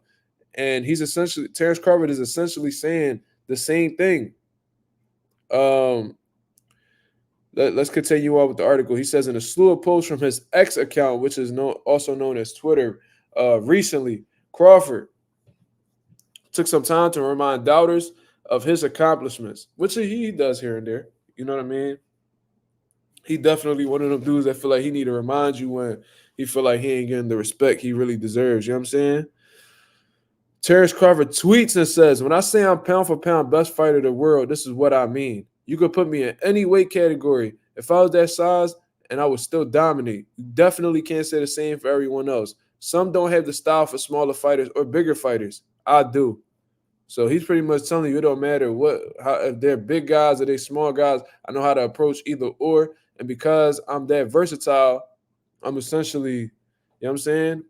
[SPEAKER 1] And Terrence Crawford is essentially saying the same thing. Let's continue on with the article. He says in a slew of posts from his X account, which is also known as Twitter, recently, Crawford took some time to remind doubters of his accomplishments, which he does here and there. You know what I mean? He definitely one of them dudes that feel like he need to remind you when he feel like he ain't getting the respect he really deserves. You know what I'm saying? Terrence Crawford tweets and says, "When I say I'm pound for pound best fighter in the world, this is what I mean. You could put me in any weight category. If I was that size and I would still dominate. You definitely can't say the same for everyone else. Some don't have the style for smaller fighters or bigger fighters. I do. So he's pretty much telling you it don't matter if they're big guys or they small guys. I know how to approach either or, and because I'm that versatile, I'm essentially, you know what I'm saying,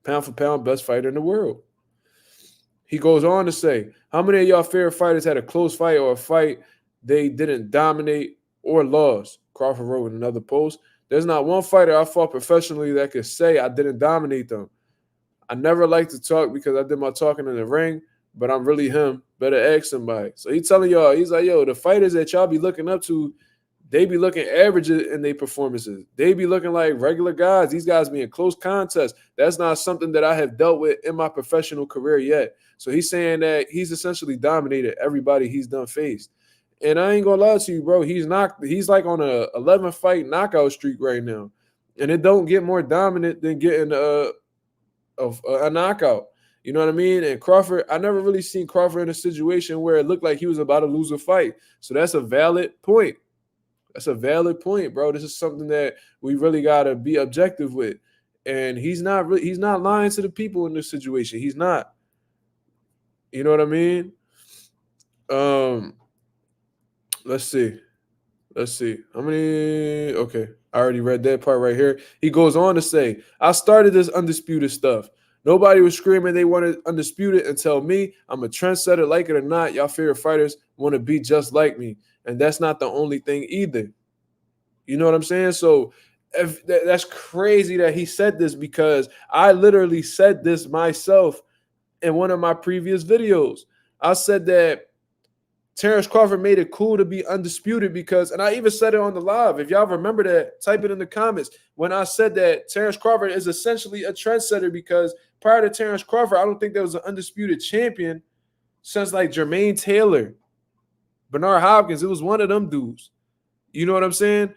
[SPEAKER 1] pound for pound best fighter in the world. He goes on to say, how many of y'all favorite fighters had a close fight or a fight they didn't dominate or lost? Crawford wrote in another post, there's not one fighter I fought professionally that could say I didn't dominate them. I never like to talk because I did my talking in the ring, but I'm really him. Better ask somebody. So he's telling y'all, he's like, yo, the fighters that y'all be looking up to, they be looking average in their performances. They be looking like regular guys. These guys be in close contests. That's not something that I have dealt with in my professional career yet. So he's saying that he's essentially dominated everybody he's done faced. And I ain't gonna lie to you, bro. He's like on a 11-fight knockout streak right now. And it don't get more dominant than getting a knockout. You know what I mean? And Crawford, I never really seen Crawford in a situation where it looked like he was about to lose a fight. So that's a valid point. That's a valid point, bro. This is something that we really gotta be objective with. And he's not lying to the people in this situation. He's not. You know what I mean? Let's see. How many? Okay. I already read that part right here. He goes on to say, I started this undisputed stuff. Nobody was screaming they wanted undisputed until me. I'm a trendsetter, like it or not. Y'all favorite fighters want to be just like me. And that's not the only thing either. You know what I'm saying? So that's crazy that he said this, because I literally said this myself in one of my previous videos. I said that Terrence Crawford made it cool to be undisputed because, and I even said it on the live. If y'all remember that, type it in the comments. When I said that Terrence Crawford is essentially a trendsetter, because prior to Terrence Crawford, I don't think there was an undisputed champion since like Jermaine Taylor, Bernard Hopkins. It was one of them dudes. You know what I'm saying?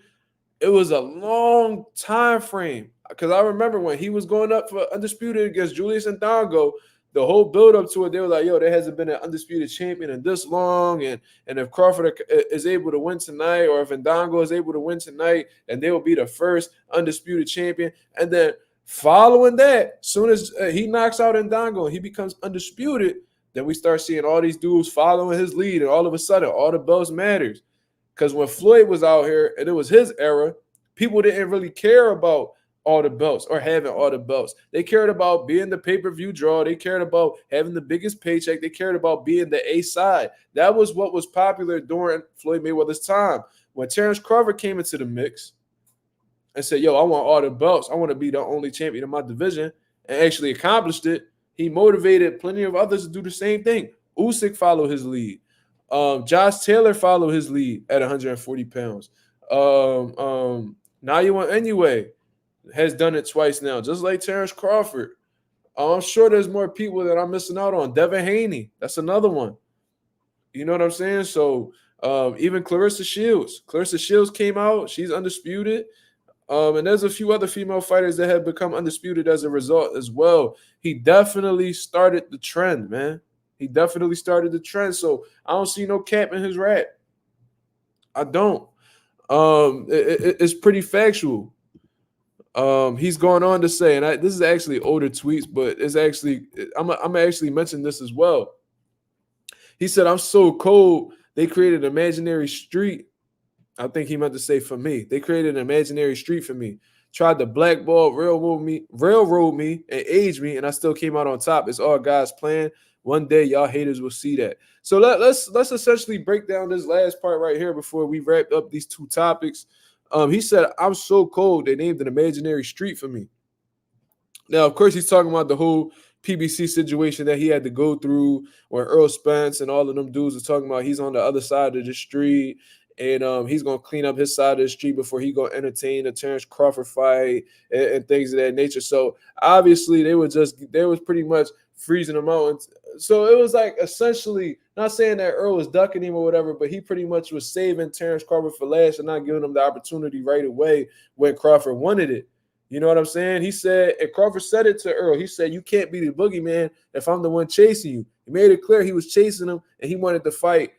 [SPEAKER 1] It was a long time frame, because I remember when he was going up for undisputed against Julius Ndongo, the whole build up to it, they were like, yo, there hasn't been an undisputed champion in this long. And if Crawford is able to win tonight, or if Ndongo is able to win tonight, and they will be the first undisputed champion. And then following that, soon as he knocks out Ndongo and he becomes undisputed, then we start seeing all these dudes following his lead. And all of a sudden, all the belts matters. Because when Floyd was out here and it was his era, people didn't really care about all the belts or having all the belts. They cared about being the pay-per-view draw. They cared about having the biggest paycheck. They cared about being the A side. That was what was popular during Floyd Mayweather's time. When Terrence Crawford came into the mix and said, yo, I want all the belts. I want to be the only champion in my division, and actually accomplished it, he motivated plenty of others to do the same thing. Usyk followed his lead. Josh Taylor followed his lead at 140 pounds. Naoya Inoue has done it twice now, just like Terrence Crawford. I'm sure there's more people that I'm missing out on. Devin Haney, that's another one. You know what I'm saying? So even Clarissa Shields came out. She's undisputed. And there's a few other female fighters that have become undisputed as a result as well. He definitely started the trend, man. He definitely started the trend. So I don't see no cap in his rap. I don't. It's pretty factual. He's going on to say, and this is actually older tweets, but it's actually I'm actually mention this as well. He said, I'm so cold, they created an imaginary street. I think he meant to say for me. They created an imaginary street for me. Tried to blackball, railroad me, and age me, and I still came out on top. It's all God's plan. One day, y'all haters will see that. So let's essentially break down this last part right here before we wrap up these two topics. He said, I'm so cold, they named an imaginary street for me. Now, of course, he's talking about the whole PBC situation that he had to go through, when Earl Spence and all of them dudes are talking about he's on the other side of the street, and he's going to clean up his side of the street before he going to entertain a Terrence Crawford fight and things of that nature. So, obviously, they was pretty much freezing him out. So, it was like essentially, not saying that Earl was ducking him or whatever, but he pretty much was saving Terrence Crawford for last and not giving him the opportunity right away when Crawford wanted it. You know what I'm saying? He said, and Crawford said it to Earl, he said, you can't be the boogeyman if I'm the one chasing you. He made it clear he was chasing him and he wanted to fight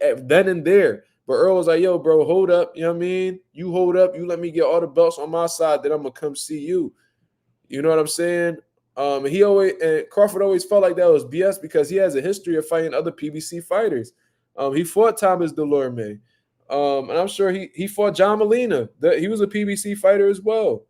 [SPEAKER 1] then and there. But Earl was like, yo, bro, hold up. You know what I mean? You hold up. You let me get all the belts on my side, then I'm going to come see you. You know what I'm saying? And Crawford always felt like that was BS because he has a history of fighting other PBC fighters. He fought Thomas Delorme. And I'm sure he fought John Molina. He was a PBC fighter as well.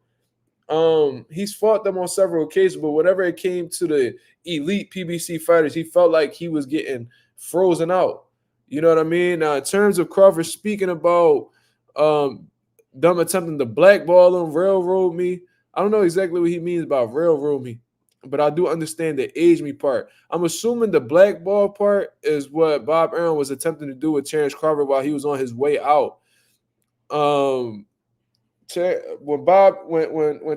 [SPEAKER 1] He's fought them on several occasions, but whenever it came to the elite PBC fighters, he felt like he was getting frozen out. You know what I mean? Now, in terms of Crawford speaking about them attempting to blackball him, railroad me, I don't know exactly what he means about railroad me, but I do understand the age me part. I'm assuming the blackball part is what Bob Arum was attempting to do with Terrence Crawford while he was on his way out. When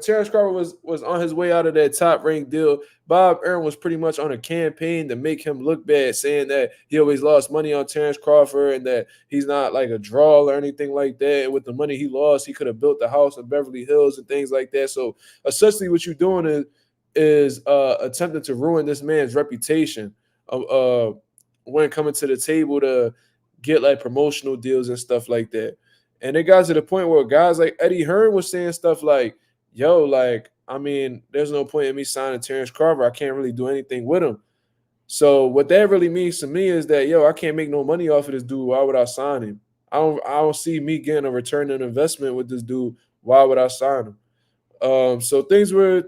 [SPEAKER 1] Terrence Crawford was on his way out of that top rank deal, Bob Arum was pretty much on a campaign to make him look bad, saying that he always lost money on Terrence Crawford and that he's not like a draw or anything like that. And with the money he lost, he could have built the house in Beverly Hills and things like that. So essentially, what you're doing is attempting to ruin this man's reputation when coming to the table to get like promotional deals and stuff like that. And it got to the point where guys like Eddie Hearn was saying stuff like, yo, like, I mean, there's no point in me signing Terrence Crawford. I can't really do anything with him. So what that really means to me is that, yo, I can't make no money off of this dude. Why would I sign him? I don't see me getting a return on investment with this dude. Why would I sign him? So things were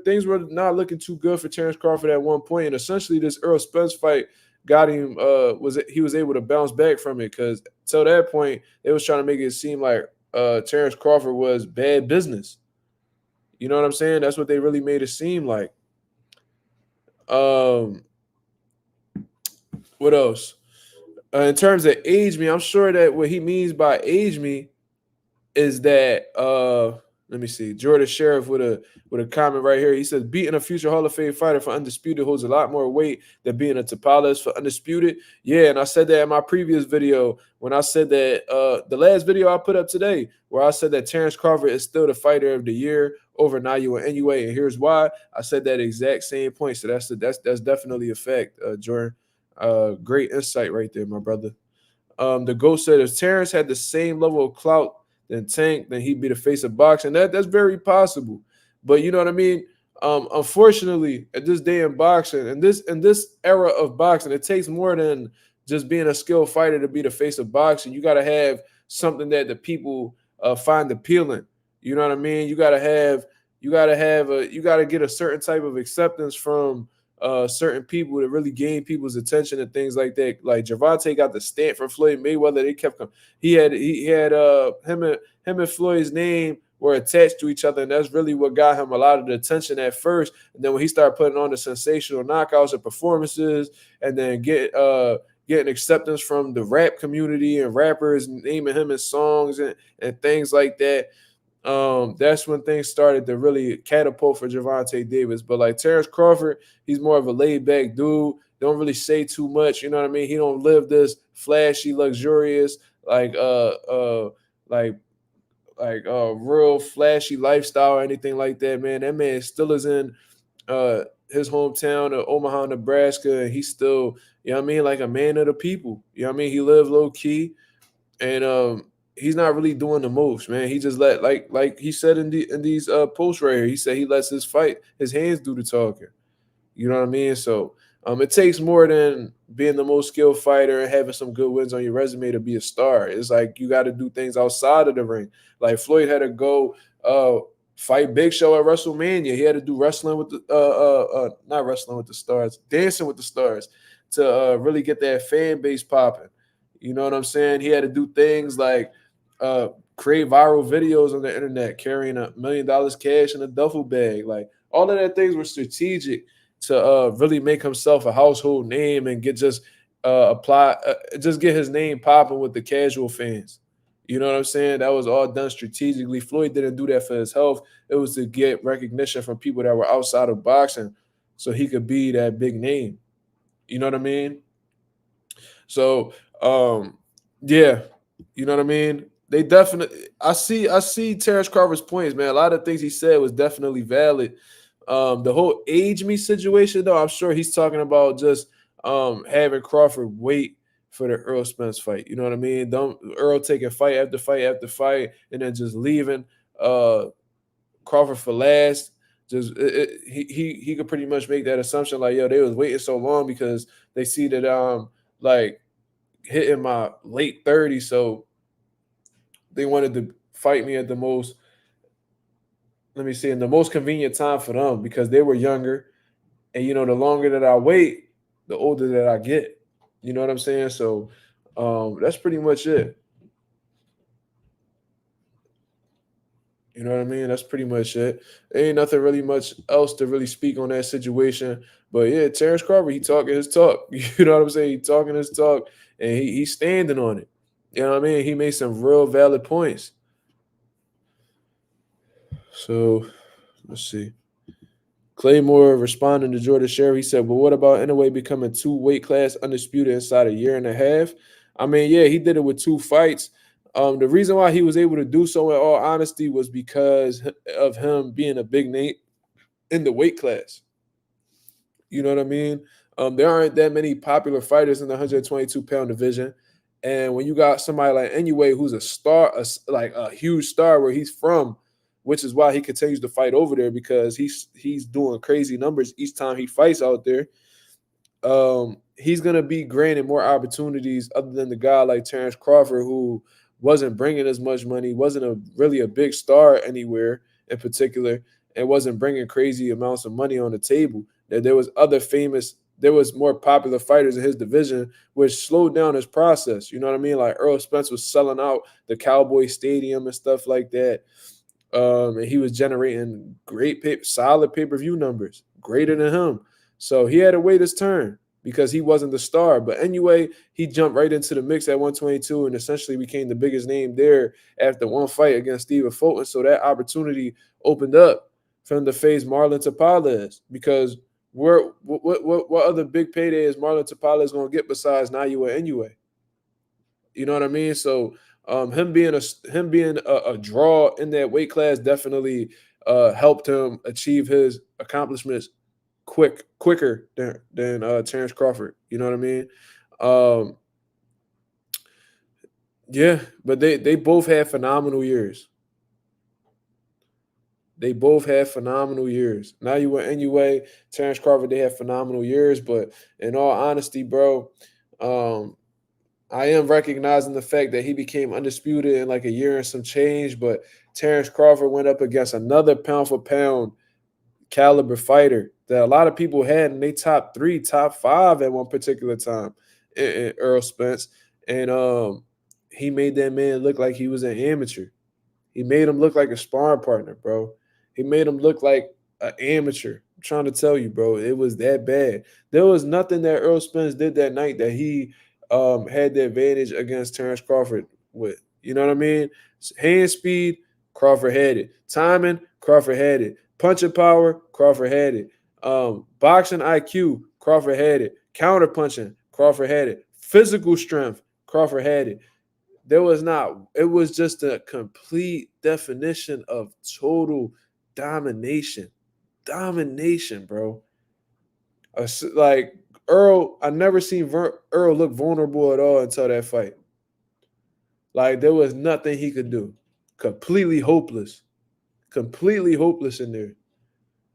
[SPEAKER 1] not looking too good for Terrence Crawford at one point. And essentially this Errol Spence fight got him he was able to bounce back from it, because till that point they was trying to make it seem like Terrence Crawford was bad business. You know what I'm saying? That's what they really made it seem like. What else? In terms of age me, I'm sure that what he means by age me is that let me see. Jordan Sheriff with a comment right here. He says beating a future Hall of Fame fighter for undisputed holds a lot more weight than being a Tapales for undisputed. Yeah, and I said that in my previous video when I said that the last video I put up today, where I said that Terrence Crawford is still the fighter of the year over Naoya and Inoue, and here's why. I said that exact same point. So that's definitely a fact, Jordan. Great insight right there, my brother. The GOAT said if Terrence had the same level of clout than Tank, then he'd be the face of boxing. That's very possible. But you know what I mean? Unfortunately, at this day in boxing, and this era of boxing, it takes more than just being a skilled fighter to be the face of boxing. You got to have something that the people find appealing. You know what I mean? You got to get a certain type of acceptance from certain people to really gain people's attention and things like that. Like Gervonta got the stamp for Floyd Mayweather. They kept him and Floyd's name were attached to each other, and that's really what got him a lot of the attention at first. And then when he started putting on the sensational knockouts and performances, and then getting acceptance from the rap community and rappers naming him in songs and things like that. That's when things started to really catapult for Gervonta Davis. But like Terrence Crawford, he's more of a laid-back dude. Don't really say too much. You know what I mean? He don't live this flashy, luxurious, real flashy lifestyle or anything like that, man. That man still is in his hometown of Omaha, Nebraska, and he's still, you know what I mean, like a man of the people. You know what I mean? He lives low-key, and he's not really doing the most, man. He just let like he said in these posts right here. He said he lets his hands do the talking. You know what I mean? So it takes more than being the most skilled fighter and having some good wins on your resume to be a star. It's like you got to do things outside of the ring. Like Floyd had to go fight Big Show at WrestleMania. He had to do wrestling with the not wrestling with the stars, dancing with the stars to really get that fan base popping. You know what I'm saying? He had to do things like create viral videos on the internet, carrying $1 million cash in a duffel bag. Like all of that things were strategic to really make himself a household name and get just get his name popping with the casual fans. You know what I'm saying? That was all done strategically. Floyd didn't do that for his health. It was to get recognition from people that were outside of boxing so he could be that big name. You know what I mean? So, yeah, you know what I mean? They definitely I see Terrence Crawford's points, man. A lot of things he said was definitely valid. The whole age me situation, though, I'm sure he's talking about just having Crawford wait for the Earl Spence fight. You know what I mean? Don't Earl taking fight after fight after fight and then just leaving Crawford for last. Just he could pretty much make that assumption like, yo, they was waiting so long because they see that like hitting my late 30s, so they wanted to fight me at the most, let me see, in the most convenient time for them because they were younger. And the longer that I wait, the older that I get. You know what I'm saying? So that's pretty much it. You know what I mean? That's pretty much it. There ain't nothing really much else to really speak on that situation. But yeah, Terrence Crawford, he talking his talk. You know what I'm saying? He talking his talk and he's standing on it. You know what I mean? He made some real valid points. So let's see. Claymore responding to Jordan Sheriff, he said, "Well, what about Inoue becoming 2 weight class undisputed inside a year and a half?" I mean, yeah, he did it with 2 fights. The reason why he was able to do so, in all honesty, was because of him being a big name in the weight class. You know what I mean? There aren't that many popular fighters in the 122-pound division. And when you got somebody like Inoue, who's a star, like a huge star where he's from, which is why he continues to fight over there because he's doing crazy numbers each time he fights out there. He's gonna be granted more opportunities other than the guy like Terrence Crawford, who wasn't bringing as much money, wasn't really a big star anywhere in particular, and wasn't bringing crazy amounts of money on the table. That there was more popular fighters in his division, which slowed down his process. You know what I mean? Like Earl Spence was selling out the Cowboy Stadium and stuff like that. And he was generating solid pay-per-view numbers, greater than him. So he had to wait his turn because he wasn't the star. But anyway, he jumped right into the mix at 122 and essentially became the biggest name there after one fight against Stephen Fulton. So that opportunity opened up for him to face Marlon Tapales because what other big payday is Marlon Tapales going to get besides Naoya Inoue? You know what I mean? So him being a draw in that weight class definitely helped him achieve his accomplishments quicker than Terrence Crawford. You know what I mean? Um, yeah, but they both had phenomenal years. They both had phenomenal years. Now you went Inoue, Terrence Crawford, they had phenomenal years. But in all honesty, bro, I am recognizing the fact that he became undisputed in like a year and some change, but Terrence Crawford went up against another pound for pound caliber fighter that a lot of people had in their top 3, top 5 at one particular time, in Earl Spence. And he made that man look like he was an amateur. He made him look like a sparring partner, bro. He made him look like an amateur. I'm trying to tell you, bro, it was that bad. There was nothing that Earl Spence did that night that he had the advantage against Terrence Crawford with. You know what I mean? Hand speed, Crawford had it. Timing, Crawford had it. Punching power, Crawford had it. Boxing IQ, Crawford had it. Counter punching, Crawford had it. Physical strength, Crawford had it. There was not, it was just a complete definition of total domination. Domination, bro. Like Earl, I never seen Earl look vulnerable at all until that fight. Like there was nothing he could do. Completely hopeless. Completely hopeless in there.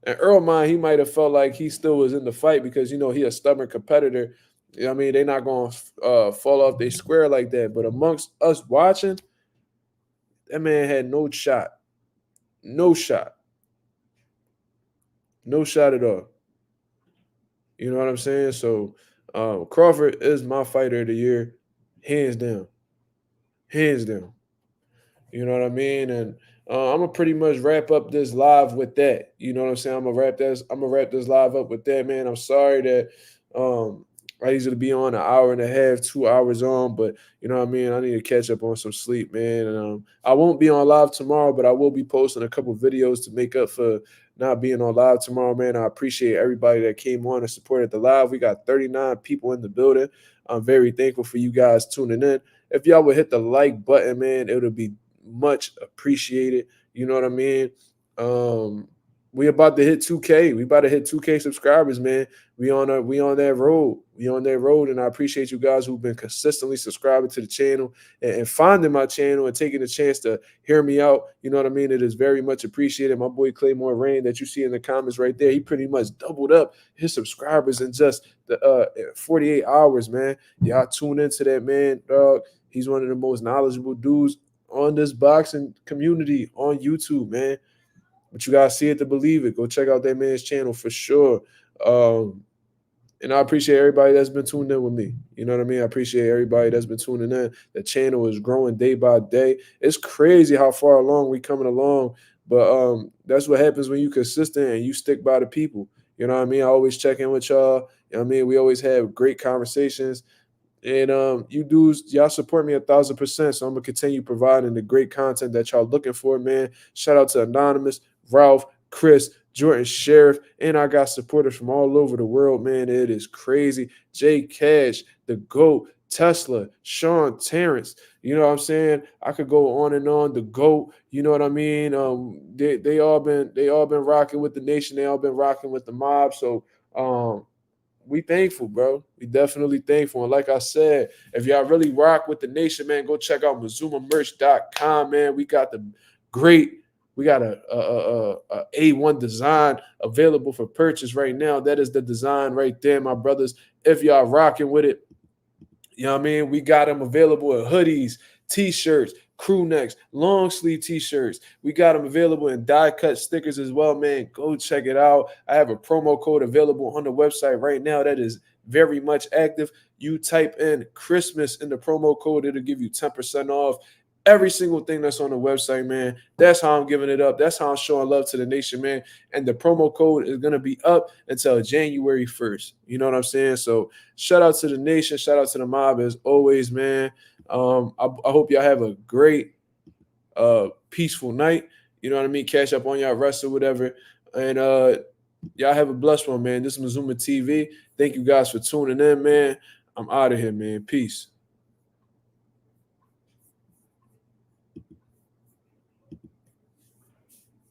[SPEAKER 1] And Earl mind, he might have felt like he still was in the fight because he a stubborn competitor. You know what I mean? They're not going to fall off their square like that. But amongst us watching, that man had no shot. No shot. No shot at all. You know what I'm saying? So Crawford is my fighter of the year, hands down. Hands down. You know what I mean? And I'm gonna pretty much wrap up this live with that. You know what I'm saying? I'm gonna wrap this live up with that, man. I'm sorry that I usually be on an hour and a half, 2 hours on, but you know what I mean? I need to catch up on some sleep, man. And I won't be on live tomorrow, but I will be posting a couple videos to make up for not being on live tomorrow, man. I appreciate everybody that came on and supported the live. We got 39 people in the building. I'm very thankful for you guys tuning in. If y'all would hit the like button, man, it would be much appreciated. You know what I mean? We about to hit 2K. We about to hit 2K subscribers, man. We on that road. We on that road, and I appreciate you guys who've been consistently subscribing to the channel and finding my channel and taking the chance to hear me out. You know what I mean? It is very much appreciated. My boy Claymore Rain that you see in the comments right there, he pretty much doubled up his subscribers in just the 48 hours, man. Y'all tune into that man, dog. He's one of the most knowledgeable dudes on this boxing community on YouTube, man. But you guys see it to believe it. Go check out that man's channel for sure. And I appreciate everybody that's been tuned in with me. You know what I mean? I appreciate everybody that's been tuning in. The channel is growing day by day. It's crazy how far along we coming along. But that's what happens when you consistent and you stick by the people. You know what I mean? I always check in with y'all. You know what I mean? We always have great conversations. And you dudes, y'all support me 1,000%. So I'm gonna continue providing the great content that y'all looking for, man. Shout out to Anonymous, Ralph, Chris, Jordan, Sheriff, and I got supporters from all over the world, man. It is crazy. Jay Cash, the GOAT, Tesla, Sean Terrence. You know what I'm saying? I could go on and on. The GOAT, you know what I mean? They all been rocking with the nation. They all been rocking with the mob. So we thankful, bro. We definitely thankful. And like I said, if y'all really rock with the nation, man, go check out MazumaMerch.com, man. We got a A1 design available for purchase right now. That is the design right there, my brothers. If y'all rocking with it, you know what I mean? We got them available in hoodies, T-shirts, crew necks, long sleeve T-shirts. We got them available in die cut stickers as well, man. Go check it out. I have a promo code available on the website right now that is very much active. You type in Christmas in the promo code, it'll give you 10% off every single thing that's on the website, man. That's how I'm giving it up. That's how I'm showing love to the nation, man. And the promo code is going to be up until January 1st. You know what I'm saying? So shout out to the nation. Shout out to the mob as always, man. I hope y'all have a great, peaceful night. You know what I mean? Catch up on y'all rest or whatever. And y'all have a blessed one, man. This is Mazuma TV. Thank you guys for tuning in, man. I'm out of here, man. Peace.